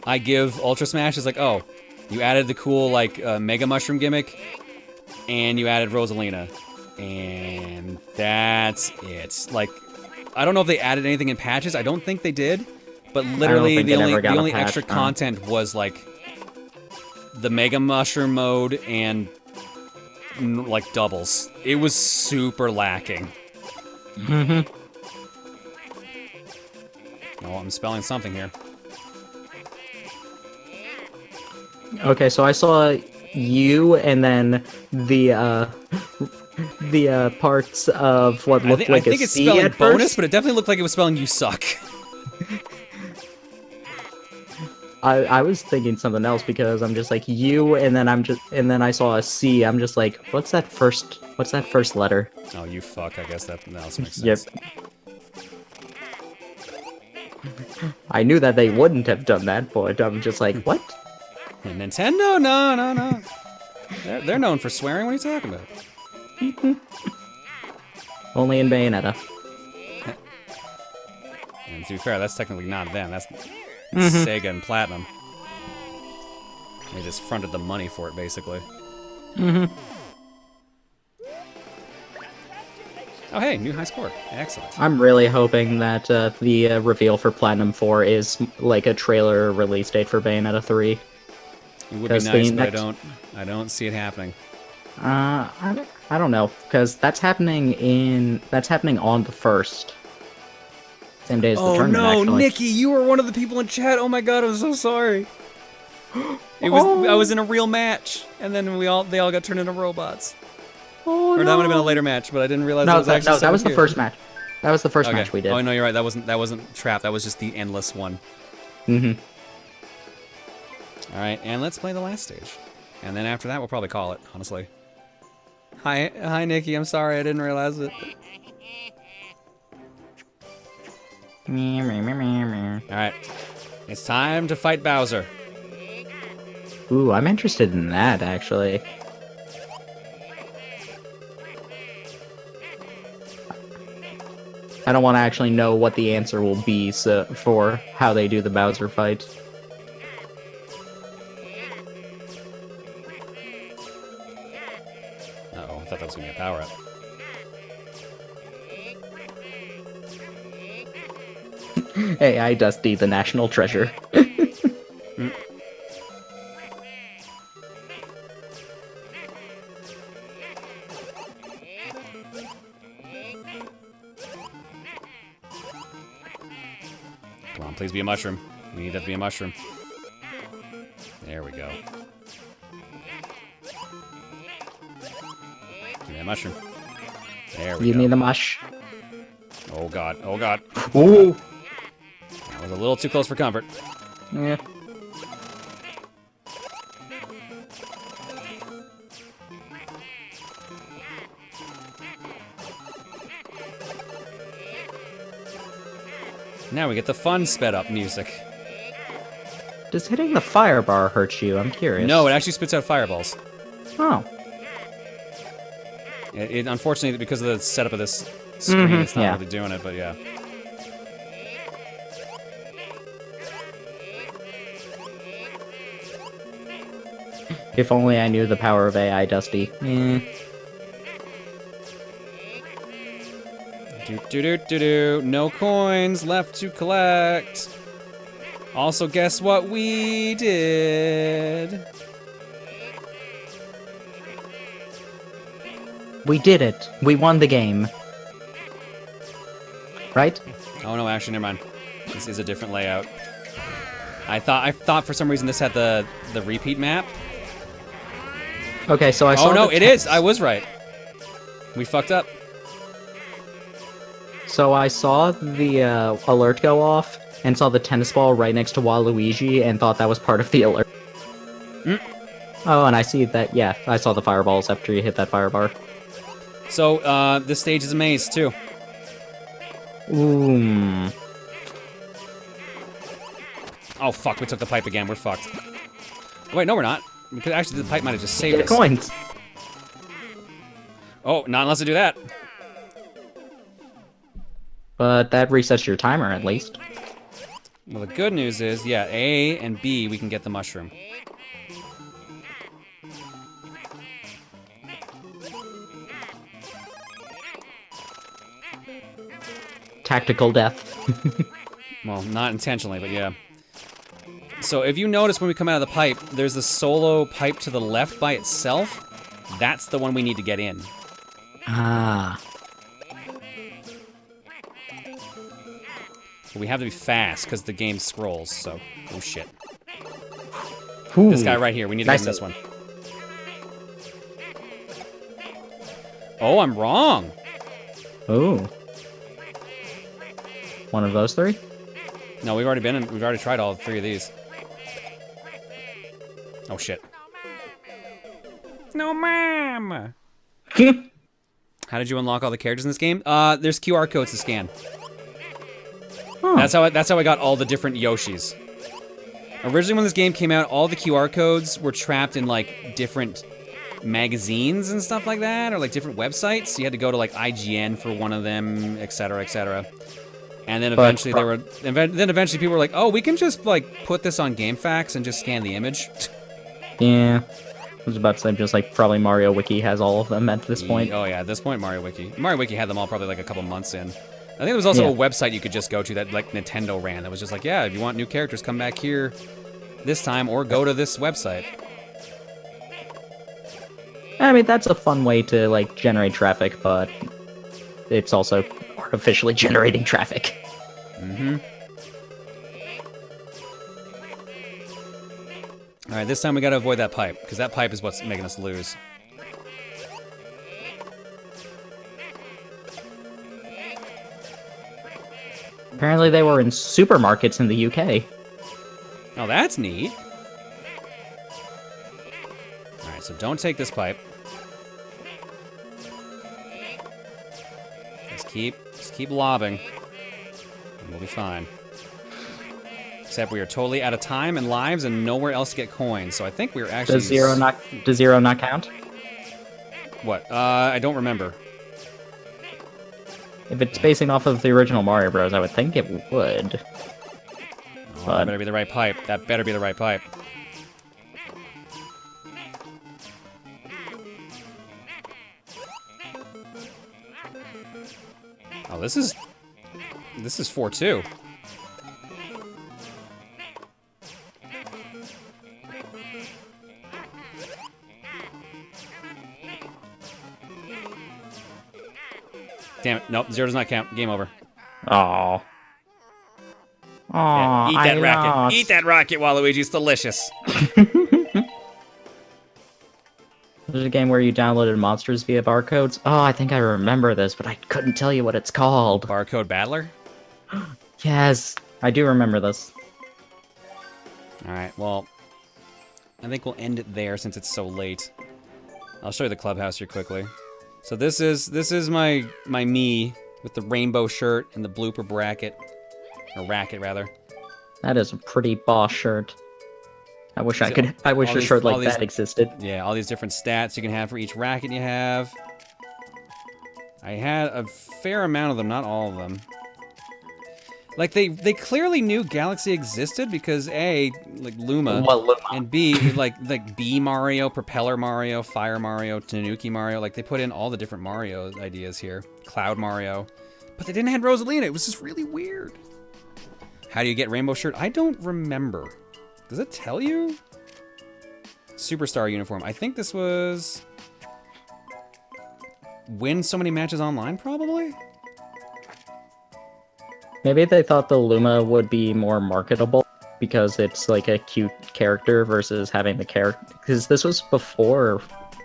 I give Ultra Smash is like, oh, you added the cool like Mega Mushroom gimmick, and you added Rosalina, and that's it. Like, I don't know if they added anything in patches. I don't think they did, but literally the only extra content was like the Mega Mushroom mode and like doubles. It was super lacking. Mm-hmm. Oh, I'm spelling something here. Okay, so I saw you and then the parts of what looked like I think a it's C spelling at bonus, first. but it definitely looked like it was spelling you suck. I was thinking something else because I'm just like you, and then I saw a C. I'm just like, what's that first letter? Oh, you fuck. I guess that makes sense. Yep. I knew that they wouldn't have done that, but I'm just like, what? And Nintendo? No. They're known for swearing. What are you talking about? Only in Bayonetta. And to be fair, that's technically not them. That's Sega and Platinum. They just fronted the money for it, basically. Mm-hmm. Oh, hey, new high score. Excellent. I'm really hoping that the reveal for Platinum 4 is like a trailer release date for Bayonetta 3. It would be nice, but I don't see it happening. I don't know, because that's happening on the 1st. Same day as the tournament, no, actually. Nikki, you were one of the people in chat. Oh my god, I'm so sorry. I was in a real match, and then they all got turned into robots. Oh, or that would have been a later match, but I didn't realize. No, that was the first match. That was the first match we did. Oh no, you're right. That wasn't Trap. That was just the endless one. Mm-hmm. All right, and let's play the last stage, and then after that, we'll probably call it. Honestly. Hi, Nikki. I'm sorry, I didn't realize it. All right, it's time to fight Bowser. Ooh, I'm interested in that, actually. I don't want to actually know what the answer will be for how they do the Bowser fight. Uh-oh, I thought that was going to be a power-up. AI Dusty, the national treasure. Come on, please be a mushroom. We need that to be a mushroom. There we go. Give me a mushroom. There we go. Give me the mush. Oh god, oh god. Ooh! That was a little too close for comfort. Yeah. Now we get the fun sped up music. Does hitting the fire bar hurt you? I'm curious. No, it actually spits out fireballs. Oh. It unfortunately, because of the setup of this screen, it's not really doing it, but yeah. If only I knew the power of AI Dusty. Do. No coins left to collect. Also, guess what we did? We did it. We won the game. Right? Oh no, actually, never mind. This is a different layout. I thought for some reason this had the repeat map. Okay, so I saw. Oh no, it is. I was right. We fucked up. So I saw the alert go off and saw the tennis ball right next to Waluigi and thought that was part of the alert. Oh, and I see that. Yeah, I saw the fireballs after you hit that fire bar. So this stage is a maze too. Ooh. Oh fuck, we took the pipe again. We're fucked. Wait, no, we're not. Because actually, the pipe might have just saved Get us. coins. Oh, not unless I do that. But that resets your timer, at least. Well, the good news is, yeah, A and B, we can get the mushroom. Tactical death. Well, not intentionally, but yeah. So if you notice when we come out of the pipe, there's the solo pipe to the left by itself. That's the one we need to get in. Ah. But we have to be fast, because the game scrolls, so... Oh, shit. Ooh. This guy right here, we need to get in this one. Oh, I'm wrong! Ooh. One of those three? No, we've already tried all three of these. Oh, shit. No, ma'am! How did you unlock all the characters in this game? There's QR codes to scan. Oh. That's how I got all the different Yoshis. Originally, when this game came out, all the QR codes were trapped in, like, different magazines and stuff like that, or, like, different websites. So you had to go to, like, IGN for one of them, etc., etc. And then eventually eventually people were like, oh, we can just, like, put this on GameFAQs and just scan the image. Yeah. I was about to say, just like, probably Mario Wiki has all of them at this point. Oh, yeah, at this point, Mario Wiki. Mario Wiki had them all probably, like, a couple months in. I think there was also a website you could just go to that, like, Nintendo ran. That was just like, yeah, if you want new characters, come back here this time, or go to this website. I mean, that's a fun way to, like, generate traffic, but it's also artificially generating traffic. Mm-hmm. Alright, this time we gotta avoid that pipe, because that pipe is what's making us lose. Apparently they were in supermarkets in the UK. Oh, that's neat. Alright, so don't take this pipe. Just keep lobbing. And we'll be fine. Except we are totally out of time and lives and nowhere else to get coins, so I think we're actually... Does zero not count? What? I don't remember. If it's basing off of the original Mario Bros, I would think it would. Oh, that better be the right pipe. That better be the right pipe. Oh, this is 4-2. Damn it. Nope, zero does not count. Game over. Oh. Yeah, eat that rocket. Lost. Eat that rocket, Waluigi. It's delicious. There's a game where you downloaded monsters via barcodes. Oh, I think I remember this, but I couldn't tell you what it's called. Barcode Battler? Yes, I do remember this. Alright, well, I think we'll end it there since it's so late. I'll show you the clubhouse here quickly. So this is my me with the rainbow shirt and the blooper bracket. Or racket, rather. That is a pretty boss shirt. I wish a shirt like that existed. Yeah, all these different stats you can have for each racket you have. I had a fair amount of them, not all of them. Like, they clearly knew Galaxy existed because A, like Luma, and B, like B Mario, Propeller Mario, Fire Mario, Tanuki Mario, like they put in all the different Mario ideas here. Cloud Mario. But they didn't have Rosalina, it was just really weird. How do you get Rainbow Shirt? I don't remember. Does it tell you? Superstar uniform. I think this was... Win so many matches online, probably? Maybe they thought the Luma would be more marketable because it's like a cute character versus having the character. Because this was before...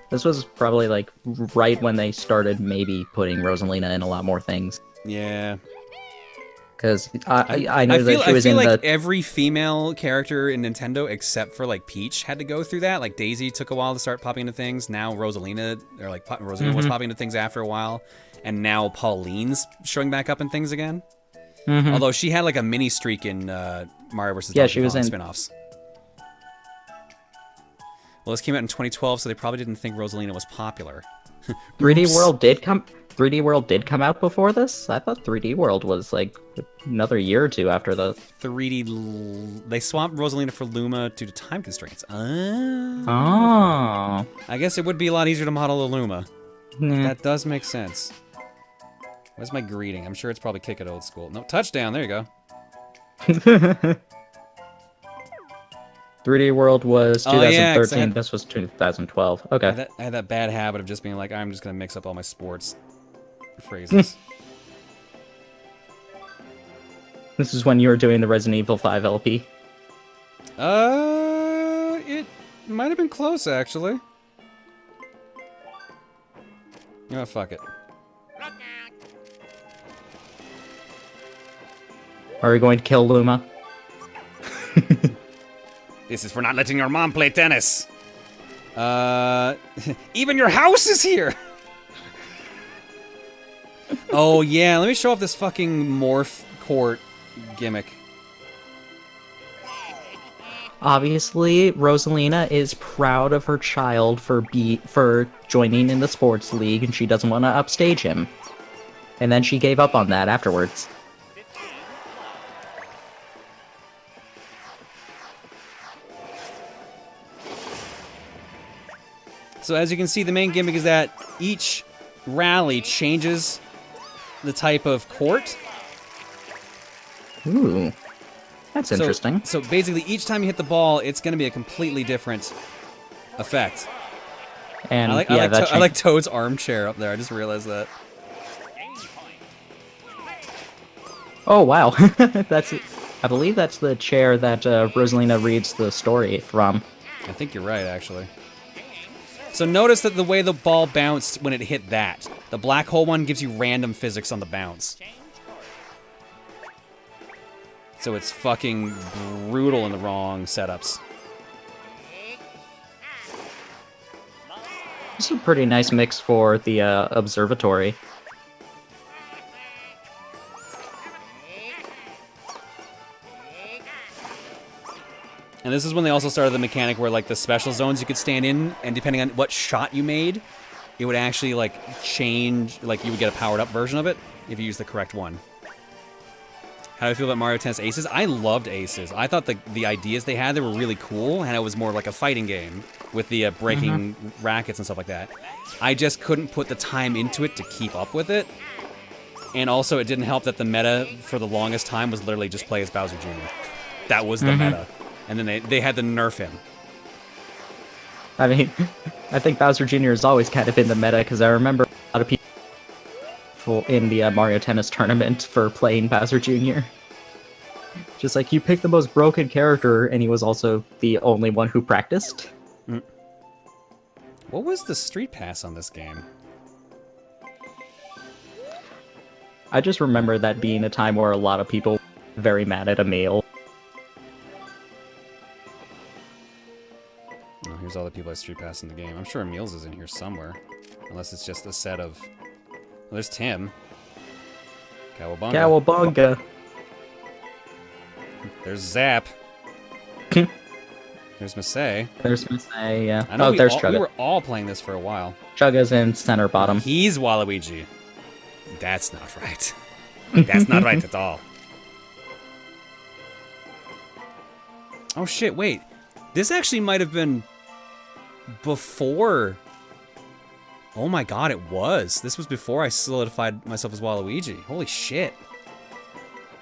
This was probably like right when they started maybe putting Rosalina in a lot more things. Yeah. Because I know that she was in like every female character in Nintendo except for like Peach had to go through that. Like Daisy took a while to start popping into things. Now Rosalina, or like Rosalina was popping into things after a while, and now Pauline's showing back up in things again. Although she had like a mini streak in Mario vs. Donkey Kong spin-offs. Well, this came out in 2012, so they probably didn't think Rosalina was popular. 3D World did come 3D World did come out before this? I thought 3D World was like another year or two after the 3D. They swapped Rosalina for Luma due to time constraints. Oh. I guess it would be a lot easier to model a Luma. Nah. That does make sense. Where's my greeting? I'm sure it's probably kick it old school. No, touchdown. There you go. 3D World was 2013. Yeah, This was 2012. Okay. I had that bad habit of just being like, I'm just gonna mix up all my sports phrases. This is when you were doing the Resident Evil 5 LP. It might have been close actually. Oh, fuck it. Are we going to kill Luma? This is for not letting your mom play tennis. Even your house is here. Oh yeah, let me show off this fucking morph court gimmick. Obviously, Rosalina is proud of her child for joining in the sports league, and she doesn't want to upstage him. And then she gave up on that afterwards. So as you can see, the main gimmick is that each rally changes the type of court. Ooh, that's interesting. So basically, each time you hit the ball, it's going to be a completely different effect. And I like Toad's armchair up there. I just realized that. Oh wow, I believe that's the chair that Rosalina reads the story from. I think you're right, actually. So notice that the way the ball bounced when it hit that. The black hole one gives you random physics on the bounce. So it's fucking brutal in the wrong setups. This is a pretty nice mix for the observatory. And this is when they also started the mechanic where, like, the special zones you could stand in, and depending on what shot you made, it would actually, like, change, like, you would get a powered-up version of it if you used the correct one. How do I feel about Mario Tennis Aces? I loved Aces. I thought the ideas they had, they were really cool, and it was more like a fighting game with the breaking rackets and stuff like that. I just couldn't put the time into it to keep up with it. And also, it didn't help that the meta for the longest time was literally just play as Bowser Jr. That was the meta. And then they had to nerf him. I mean, I think Bowser Jr. has always kind of been the meta, because I remember a lot of people in the Mario Tennis tournament for playing Bowser Jr. Just like, you picked the most broken character, and he was also the only one who practiced. What was the Street Pass on this game? I just remember that being a time where a lot of people were very mad at Emil. Oh, here's all the people I Street Pass in the game. I'm sure Emil's is in here somewhere. Unless it's just a set of... Well, there's Tim. Cowabunga. Cowabunga. There's Zap. There's Masay. There's Masay, yeah. I know there's we Chugga. were all playing this for a while. Chugga's in center bottom. He's Waluigi. That's not right. That's not right at all. Oh shit, wait. This actually might have been before... Oh my god, it was. This was before I solidified myself as Waluigi. Holy shit.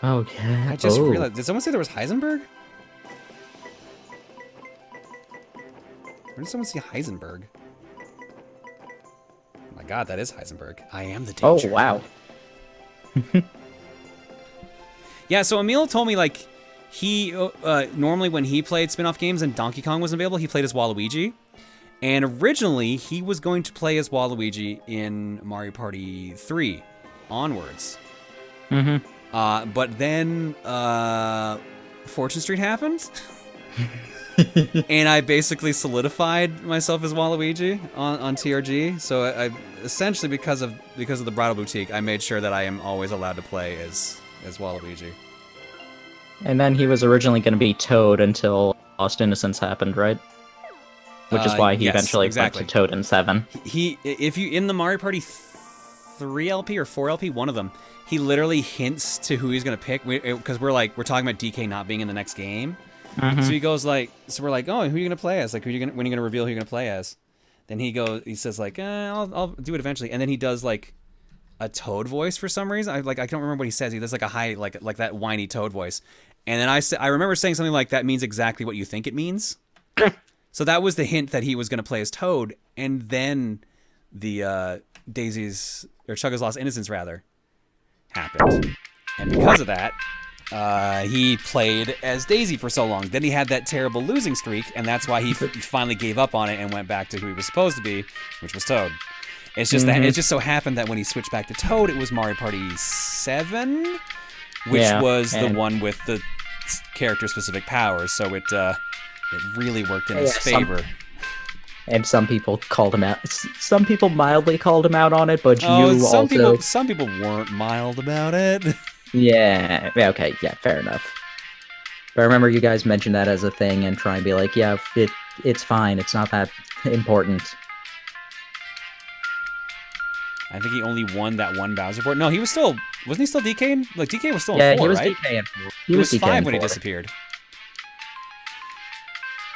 Oh, yeah. I just realized. Did someone say there was Heisenberg? Where did someone see Heisenberg? Oh my god, that is Heisenberg. I am the danger. Oh, wow. Yeah, so Emil told me, like, he, normally when he played spin-off games and Donkey Kong wasn't available, he played as Waluigi. And originally, he was going to play as Waluigi in Mario Party 3 onwards. But then, Fortune Street happened. And I basically solidified myself as Waluigi on TRG. So I essentially, because of the Bridal Boutique, I made sure that I am always allowed to play as Waluigi. And then he was originally going to be Toad until Lost Innocence happened, right? Which is why he eventually went to Toad in 7. If you in the Mario Party 3LP or 4LP, one of them. He literally hints to who he's gonna pick because we're talking about DK not being in the next game. So he goes like, so we're like, oh, who are you gonna play as? Like, when are you gonna reveal who you're gonna play as? Then he says like, I'll do it eventually, and then he does like a Toad voice for some reason. I don't remember what he says. He does like a high, like that whiny Toad voice, and then I remember saying something like, that means exactly what you think it means. So that was the hint that he was gonna play as Toad, and then the Daisy's or Chugga's Lost Innocence rather happened, and because of that, he played as Daisy for so long. Then he had that terrible losing streak, and that's why he finally gave up on it and went back to who he was supposed to be, which was Toad. It's just that it just so happened that when he switched back to Toad, it was Mario Party 7, which was the one with the character-specific powers. So it really worked in his favor. And some people called him out. Some people mildly called him out on it, but some people weren't mild about it. Yeah. Okay. Yeah. Fair enough. But I remember you guys mentioned that as a thing and try and be like, yeah, it's fine. It's not that important. I think he only won that one Bowser board. No, wasn't he still DK? Like DK was still in 4, he was right? DK in 4. He was 5 when he disappeared.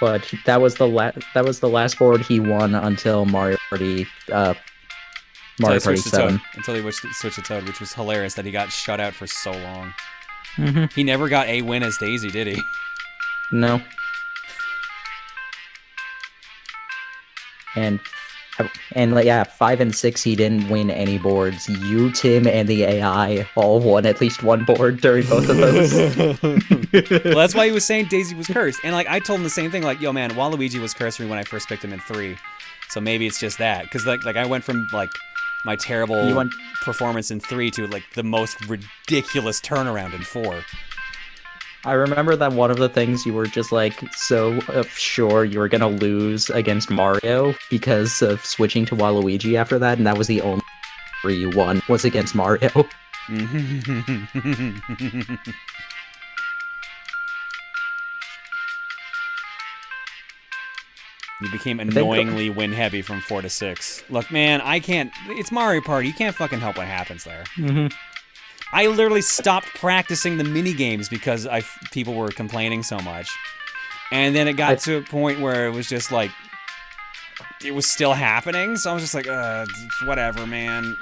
But that was the last board he won until Mario Party 7. Until he switched to Toad, which was hilarious that he got shut out for so long. He never got a win as Daisy, did he? No. And 5 and 6 he didn't win any boards. You, Tim, and the AI all won at least one board during both of those. Well, that's why he was saying Daisy was cursed. And like I told him the same thing, like, yo man, Waluigi was cursed for me when I first picked him in 3. So maybe it's just that. Because like I went from like my terrible performance in 3 to like the most ridiculous turnaround in 4. I remember that one of the things you were just like so sure you were gonna lose against Mario because of switching to Waluigi after that, and that was the only 3 you won was against Mario. You became annoyingly win heavy from 4 to 6. Look, man, I can't. It's Mario Party. You can't fucking help what happens there. I literally stopped practicing the mini games because people were complaining so much, and then it got to a point where it was just like it was still happening. So I was just like, whatever, man.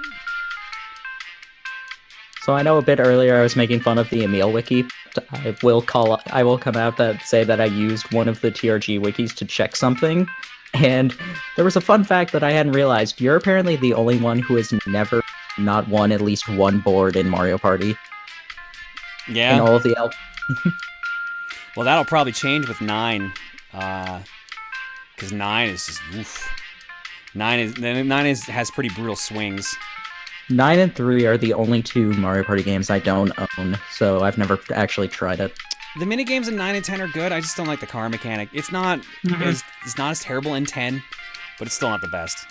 So I know a bit earlier I was making fun of the Emil wiki. I will come out to say that I used one of the TRG wikis to check something, and there was a fun fact that I hadn't realized. You're apparently the only one who has never not won at least one board in Mario Party. Yeah. In all of the Well, that'll probably change with 9, because 9 is just oof. 9 has pretty brutal swings. 9 and 3 are the only 2 Mario Party games I don't own, so I've never actually tried it. The minigames in 9 and 10 are good. I just don't like the car mechanic. It's not as terrible in 10, but it's still not the best.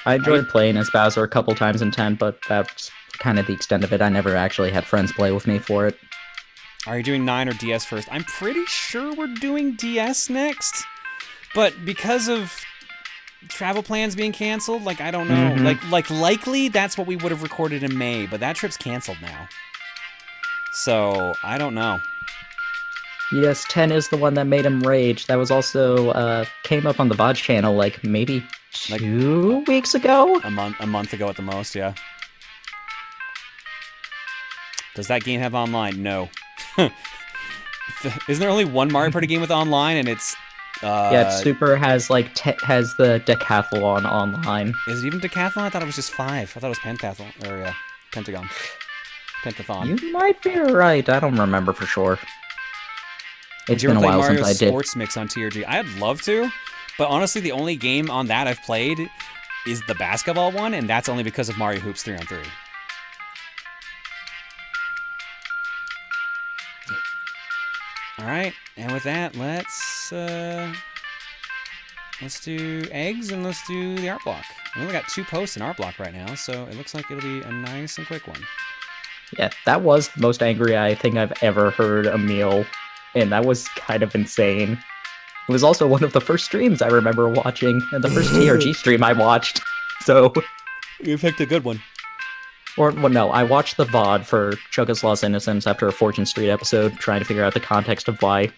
I enjoyed playing as Bowser a couple times in 10, but that's kind of the extent of it. I never actually had friends play with me for it. Are you doing 9 or DS first? I'm pretty sure we're doing DS next, but because of travel plans being canceled, like, I don't know. Likely that's what we would have recorded in May, but that trip's canceled now. So, I don't know. Yes, 10 is the one that made him rage. That was also, came up on the VOD channel, like, maybe 2 weeks ago? A month ago at the most, yeah. Does that game have online? No. Isn't there only one Mario Party game with online, and it's... yeah, Super has, like, has the Decathlon online. Is it even Decathlon? I thought it was just 5. I thought it was Pentathlon, or, yeah, Pentagon. Pentathon. You might be right. I don't remember for sure. It's been a while since I did. Did you ever play Mario Sports Mix on TRG? I'd love to, but honestly, the only game on that I've played is the basketball one, and that's only because of Mario Hoops 3-on-3. All right, and with that, let's do eggs and let's do the art block. We only got 2 posts in art block right now, so it looks like it'll be a nice and quick one. Yeah, that was the most angry I think I've ever heard Emil, and that was kind of insane. It was also one of the first streams I remember watching, and the first TRG stream I watched, so... You picked a good one. Or, well, no, I watched the VOD for Choco's Lost Innocence after a Fortune Street episode, trying to figure out the context of why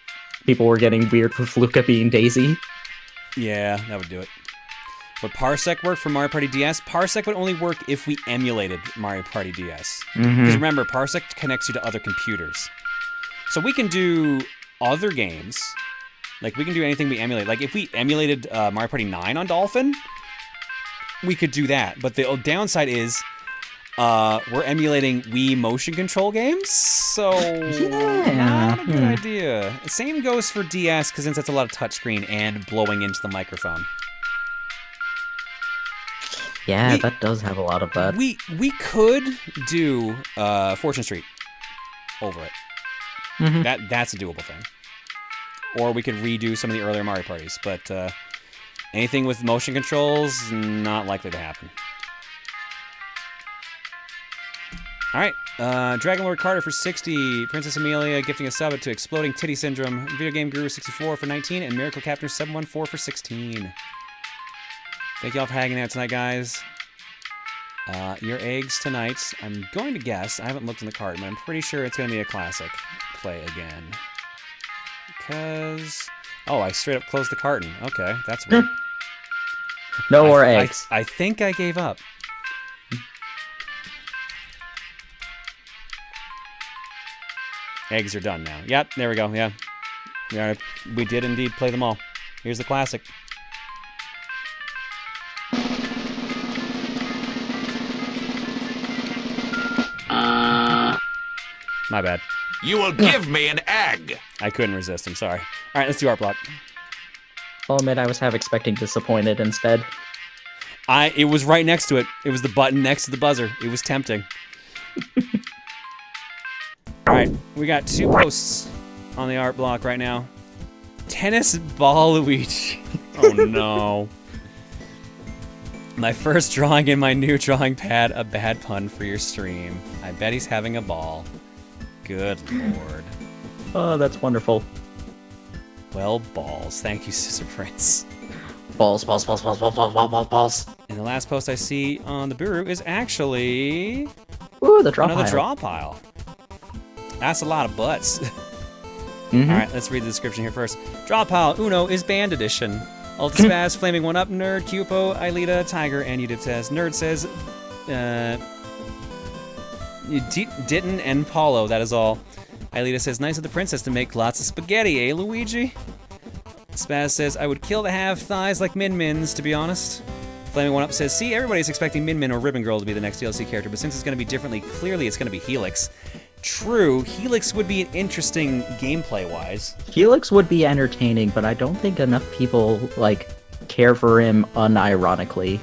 people were getting weird with Luca being Daisy. Yeah, that would do it. Would Parsec work for Mario Party DS? Parsec would only work if we emulated Mario Party DS. Because remember, Parsec connects you to other computers. So we can do other games. Like, we can do anything we emulate. Like, if we emulated Mario Party 9 on Dolphin, we could do that. But the downside is we're emulating Wii motion control games, so not a good idea. Same goes for DS, because since that's a lot of touchscreen and blowing into the microphone. Yeah, that does have a lot of that. We could do Fortune Street over it. That's a doable thing. Or we could redo some of the earlier Mario parties, but anything with motion controls, not likely to happen. All right, Dragon Lord Carter for 60, Princess Amelia gifting a sub to Exploding Titty Syndrome, Video Game Guru 64 for 19, and Miracle Captain 714 for 16. Thank y'all for hanging out tonight, guys. Your eggs tonight, I'm going to guess, I haven't looked in the cart, but I'm pretty sure it's going to be a classic play again. Because... Oh, I straight up closed the carton. Okay, that's weird. No more eggs. I think I gave up. Eggs are done now. Yep, there we go, yeah. We did indeed play them all. Here's the classic. My bad. You will give me an egg. I couldn't resist, I'm sorry. Alright, let's do art block. I'll admit I was half expecting Disappointed instead. It was right next to it. It was the button next to the buzzer. It was tempting. Alright, we got 2 posts on the art block right now. Tennis Ball Luigi. Oh no. My first drawing in my new drawing pad, a bad pun for your stream. I bet he's having a ball. Good lord. Oh, that's wonderful. Well, balls. Thank you, Sister Prince. Balls, balls, balls, balls, balls, balls, balls, balls. And the last post I see on the Buru is actually... Ooh, the draw pile. Another draw pile. That's a lot of butts. Alright, let's read the description here first. Draw pile Uno is band edition. Ultra Spaz, Flaming One Up, Nerd, Cupo, Aelita, Tiger, and Udip says. Nerd says... Ditton and Paulo, that is all. Aelita says, nice of the princess to make lots of spaghetti, eh, Luigi? Spaz says, I would kill to have thighs like Min Min's, to be honest. Flaming One Up says, see, everybody's expecting Min Min or Ribbon Girl to be the next DLC character, but since it's going to be differently, clearly it's going to be Helix. True, Helix would be an interesting gameplay-wise. Helix would be entertaining, but I don't think enough people, like, care for him unironically.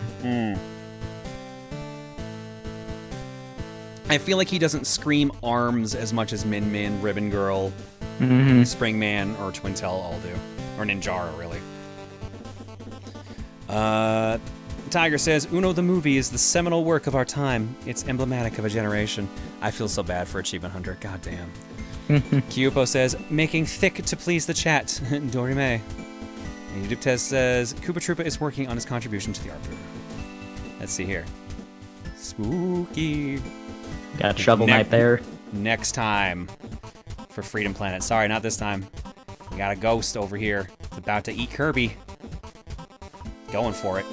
I feel like he doesn't scream arms as much as Min Min, Ribbon Girl, Springman, or Twintel all do. Or Ninjara, really. Tiger says, Uno the movie is the seminal work of our time. It's emblematic of a generation. I feel so bad for Achievement Hunter. God damn. Kyupo says, making thick to please the chat. Dorime. And Udiptes says, Koopa Troopa is working on his contribution to the art book. Let's see here. Spooky. Got Shovel Knight there. Next time for Freedom Planet. Sorry, not this time. We got a ghost over here. It's about to eat Kirby. Going for it.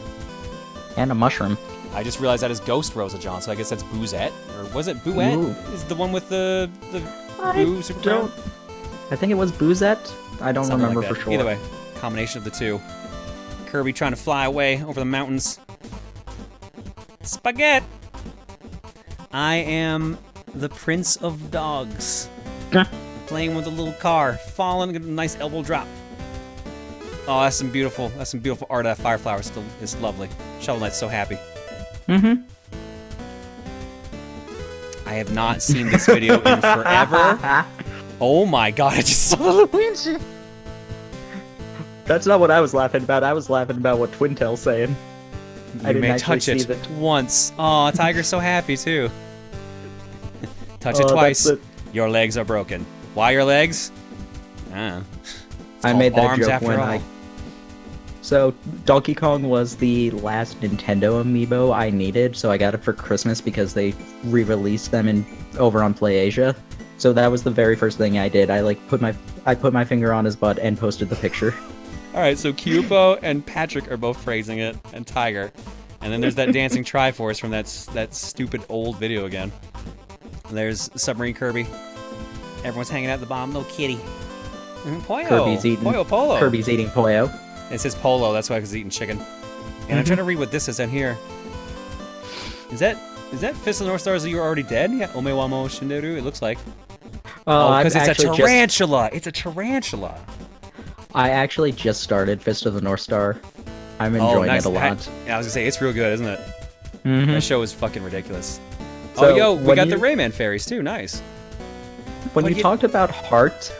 And a mushroom. I just realized that is Ghost Rosa John, so I guess that's Boozette. Or was it Booette? Ooh. Is the one with the Boo super crown? I think it was Boozette. I don't Something remember like for sure. Either way, combination of the two. Kirby trying to fly away over the mountains. Spaghetti! I am the Prince of Dogs. Playing with a little car, falling, get a nice elbow drop. Oh, that's some beautiful art. That fire flower still is lovely. Shovel Knight's so happy. I have not seen this video in forever. Oh my god, I just saw Luigi. That's not what I was laughing about. I was laughing about what Twintel's saying. You may touch it once. Aw, Tiger's so happy too. Touch it twice. Your legs are broken. Why your legs? I made that arms joke after when all. So Donkey Kong was the last Nintendo amiibo I needed, so I got it for Christmas because they re-released them over on PlayAsia. So that was the very first thing I did. I put my finger on his butt and posted the picture. All right, so Kyupo and Patrick are both praising it, and Tiger. And then there's that dancing Triforce from that stupid old video again. And there's Submarine Kirby. Everyone's hanging out at the bottom. Little kitty. Poyo. Kirby's eating Poyo Polo. Kirby's eating Poyo. It says Polo. That's why he's eating chicken. And I'm trying to read what this is in here. Is that Fist of the North Stars? You were already dead? Yeah. Omewamo Shinderu. It looks like. Because it's a tarantula. It's a tarantula. I actually just started Fist of the North Star. I'm enjoying it a lot. Yeah, I was gonna say it's real good, isn't it? That show is fucking ridiculous. So we got the Rayman fairies too. Nice. When you talked about Heart,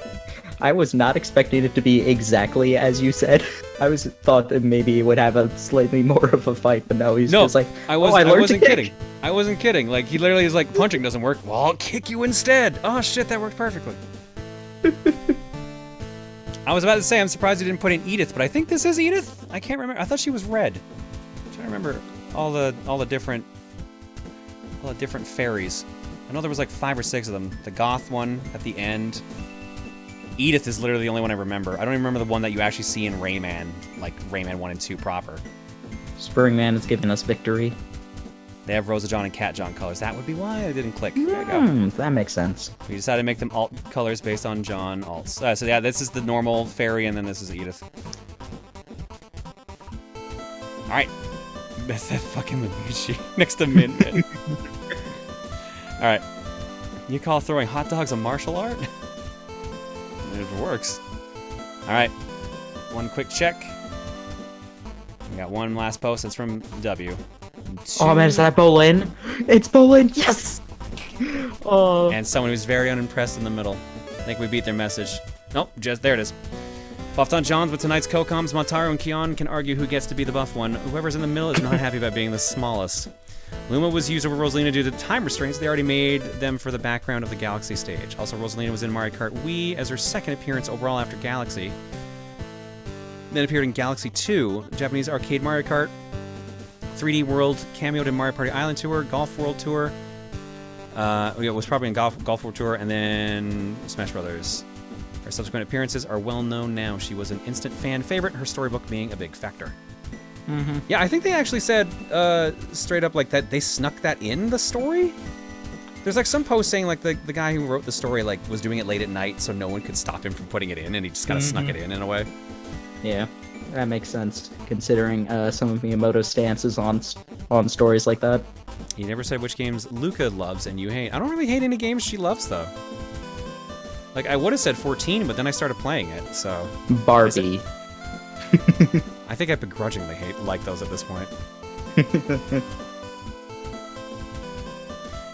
I was not expecting it to be exactly as you said. I thought that maybe it would have a slightly more of a fight, but no, he's just like, I wasn't kidding. I wasn't kidding. Like, he literally is like, punching doesn't work. Well, I'll kick you instead. Oh shit, that worked perfectly. I was about to say, I'm surprised you didn't put in Edith, but I think this is Edith? I can't remember. I thought she was red. I'm trying to remember all the different fairies. I know there was like 5 or 6 of them. The goth one at the end. Edith is literally the only one I remember. I don't even remember the one that you actually see in Rayman, like Rayman 1 and 2 proper. Spring Man is giving us victory. They have Rosa John and Cat John colors. That would be why I didn't click. There you go. That makes sense. We decided to make them alt colors based on John alts. So yeah, this is the normal fairy, and then this is Edith. All right, that's that fucking Luigi next to Min Min. All right, you call throwing hot dogs a martial art? It works. All right, one quick check. We got one last post. It's from W. Oh man, is that Bolin? It's Bolin, yes! Oh. And someone who's very unimpressed in the middle. I think we beat their message. Nope, just there it is. Buffed on Johns, but tonight's co-coms, Montaro and Kion can argue who gets to be the buff one. Whoever's in the middle is not happy about being the smallest. Luma was used over Rosalina due to time restraints. They already made them for the background of the Galaxy stage. Also, Rosalina was in Mario Kart Wii as her second appearance overall after Galaxy. Then appeared in Galaxy 2, Japanese arcade Mario Kart, 3D World, cameoed in Mario Party Island Tour, Golf World Tour. It was probably in Golf World Tour, and then Smash Brothers. Her subsequent appearances are well known now. She was an instant fan favorite, her storybook being a big factor. Yeah, I think they actually said straight up like that they snuck that in the story. There's like some post saying like the guy who wrote the story like was doing it late at night, so no one could stop him from putting it in, and he just kind of snuck it in a way. Yeah. That makes sense, considering some of Miyamoto's stances on stories like that. He never said which games Luca loves and you hate. I don't really hate any games she loves, though. Like, I would have said 14, but then I started playing it, so... Barbie. I think I begrudgingly like those at this point.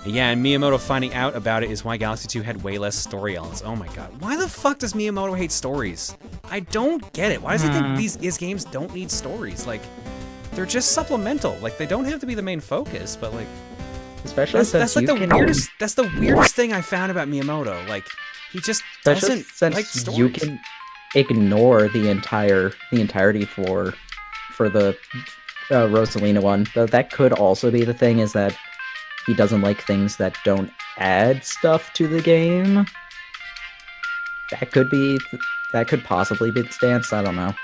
Yeah, and Miyamoto finding out about it is why Galaxy 2 had way less story elements. Oh my god. Why the fuck does Miyamoto hate stories? I don't get it. Why does he think his games don't need stories? Like, they're just supplemental. Like, they don't have to be the main focus, but like... Especially that's like the weirdest... That's the weirdest thing I found about Miyamoto. Like, he just doesn't like stories. You can ignore the entirety for the Rosalina one. That could also be the thing, is that he doesn't like things that don't add stuff to the game. That could possibly be the stance. I don't know.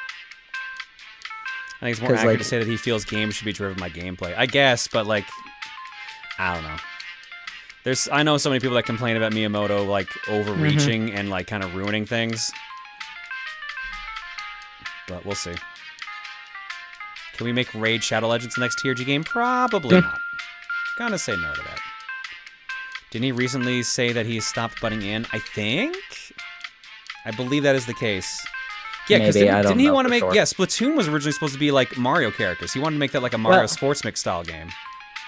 I think it's more accurate to say that he feels games should be driven by gameplay. I guess, but like, I don't know. I know so many people that complain about Miyamoto like overreaching and like kind of ruining things. But we'll see. Can we make Raid Shadow Legends the next TRG game? Probably not. Gonna say no to that. Didn't he recently say that he stopped butting in? I believe that is the case. Yeah, because didn't he want to make... Sure. Yeah, Splatoon was originally supposed to be like Mario characters. He wanted to make that like a Mario Sports Mix style game.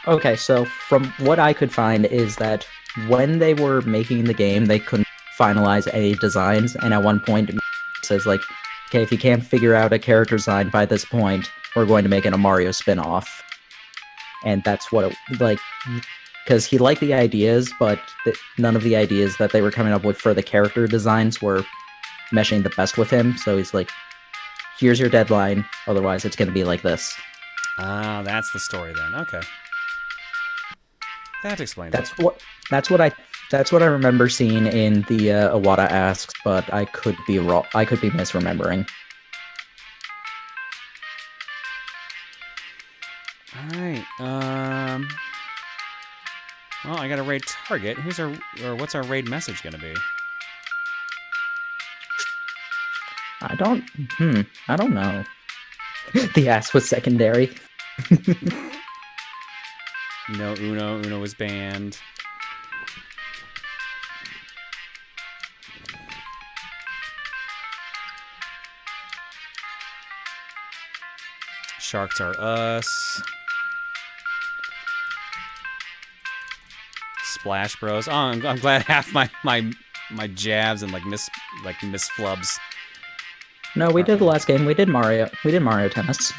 Okay, so from what I could find is that when they were making the game, they couldn't finalize any designs, and at one point it says like, okay, if you can't figure out a character design by this point, we're going to make it a Mario spin-off. And that's what it, like, because he liked the ideas, but none of the ideas that they were coming up with for the character designs were meshing the best with him. So he's like, here's your deadline. Otherwise, it's going to be like this. Ah, that's the story then. Okay. That explains it. That's what I remember seeing in the Iwata Asks, but I could be wrong. I could be misremembering. All right. Well, I got a raid target. What's our raid message gonna be? I don't know. The ass was secondary. No, Uno was banned. Sharks are us. Splash Bros. Oh, I'm glad half my jabs and miss flubs. No, we did the last game. We did Mario Tennis.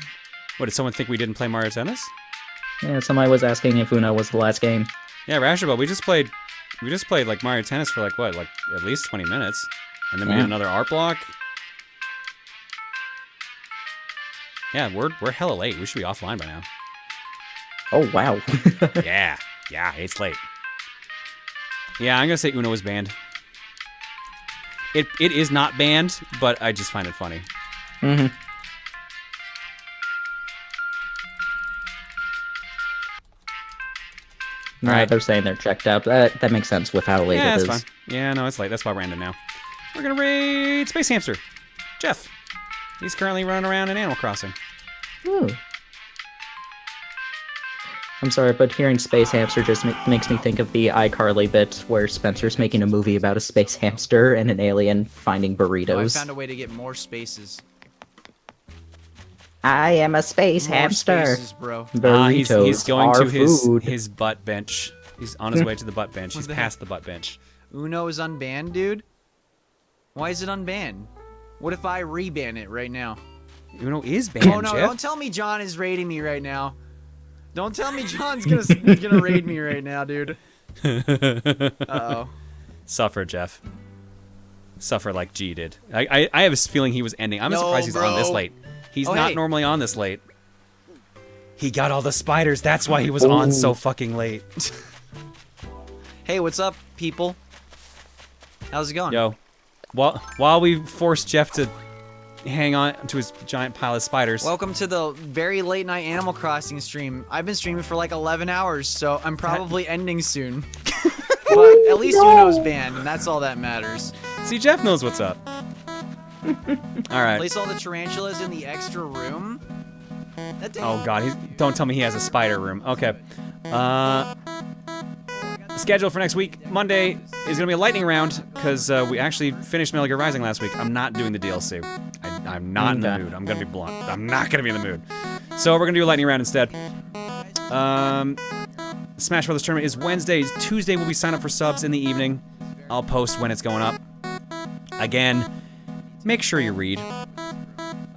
What, did someone think we didn't play Mario Tennis? Yeah, somebody was asking if Uno was the last game. Yeah, Rasherball, we just played like Mario Tennis for like at least 20 minutes, and then we did another art block. Yeah, we're hella late. We should be offline by now. Oh wow. Yeah, it's late. Yeah, I'm gonna say Uno was banned. It is not banned, but I just find it funny. Mm-hmm. No, Alright. they're saying they're checked out. That makes sense with how late Yeah, it is. that's fine. Yeah, no, it's late. That's why we're ending now. We're gonna raid Space Hamster. Jeff. He's currently running around in Animal Crossing. Ooh. I'm sorry, but hearing Space Hamster just makes me think of the iCarly bit where Spencer's making a movie about a space hamster and an alien finding burritos. Oh, I found a way to get more spaces. I am a space More hamster. spaces, bro. Burritos He's going are to food. his butt bench. He's on his way to the butt bench. He's past the butt bench. Uno is unbanned, dude? Why is it unbanned? What if I reban it right now? Uno is banned, Oh no, Jeff. don't tell me John is raiding me right now. Don't tell me John's gonna raid me right now, dude. Uh-oh. Suffer, Jeff. Suffer like G did. I have a feeling he was ending. I'm surprised he's on this late. He's not normally on this late. He got all the spiders. That's why he was on so fucking late. Hey, what's up, people? How's it going? Yo, while we force Jeff to hang on to his giant pile of spiders. Welcome to the very late night Animal Crossing stream. I've been streaming for like 11 hours, so I'm probably ending soon. But at least Uno's banned, and that's all that matters. See, Jeff knows what's up. All right. Place all the tarantulas in the extra room. Oh God, don't tell me he has a spider room. Okay. Schedule for next week, Monday, is going to be a lightning round, because we actually finished Metal Gear Rising last week. I'm not doing the DLC. I'm not in the mood. I'm going to be blunt. I'm not going to be in the mood. So we're going to do a lightning round instead. Smash Brothers tournament is Wednesday. Tuesday we'll be signing up for subs in the evening. I'll post when it's going up. Again, make sure you read.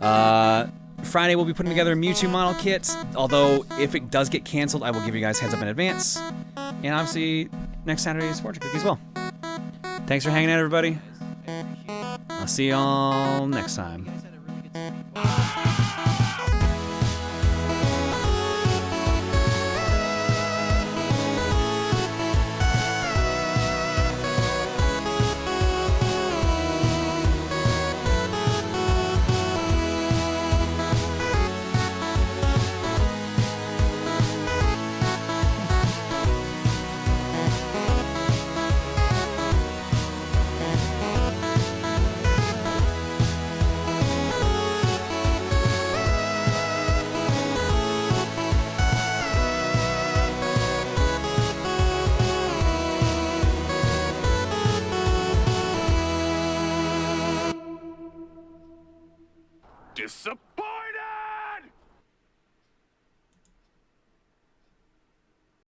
Friday we'll be putting together a Mewtwo model kit, although if it does get canceled, I will give you guys heads up in advance. And obviously, next Saturday is Fortune Cookie as well. Thanks for hanging out, everybody. I'll see y'all next time. Disappointed.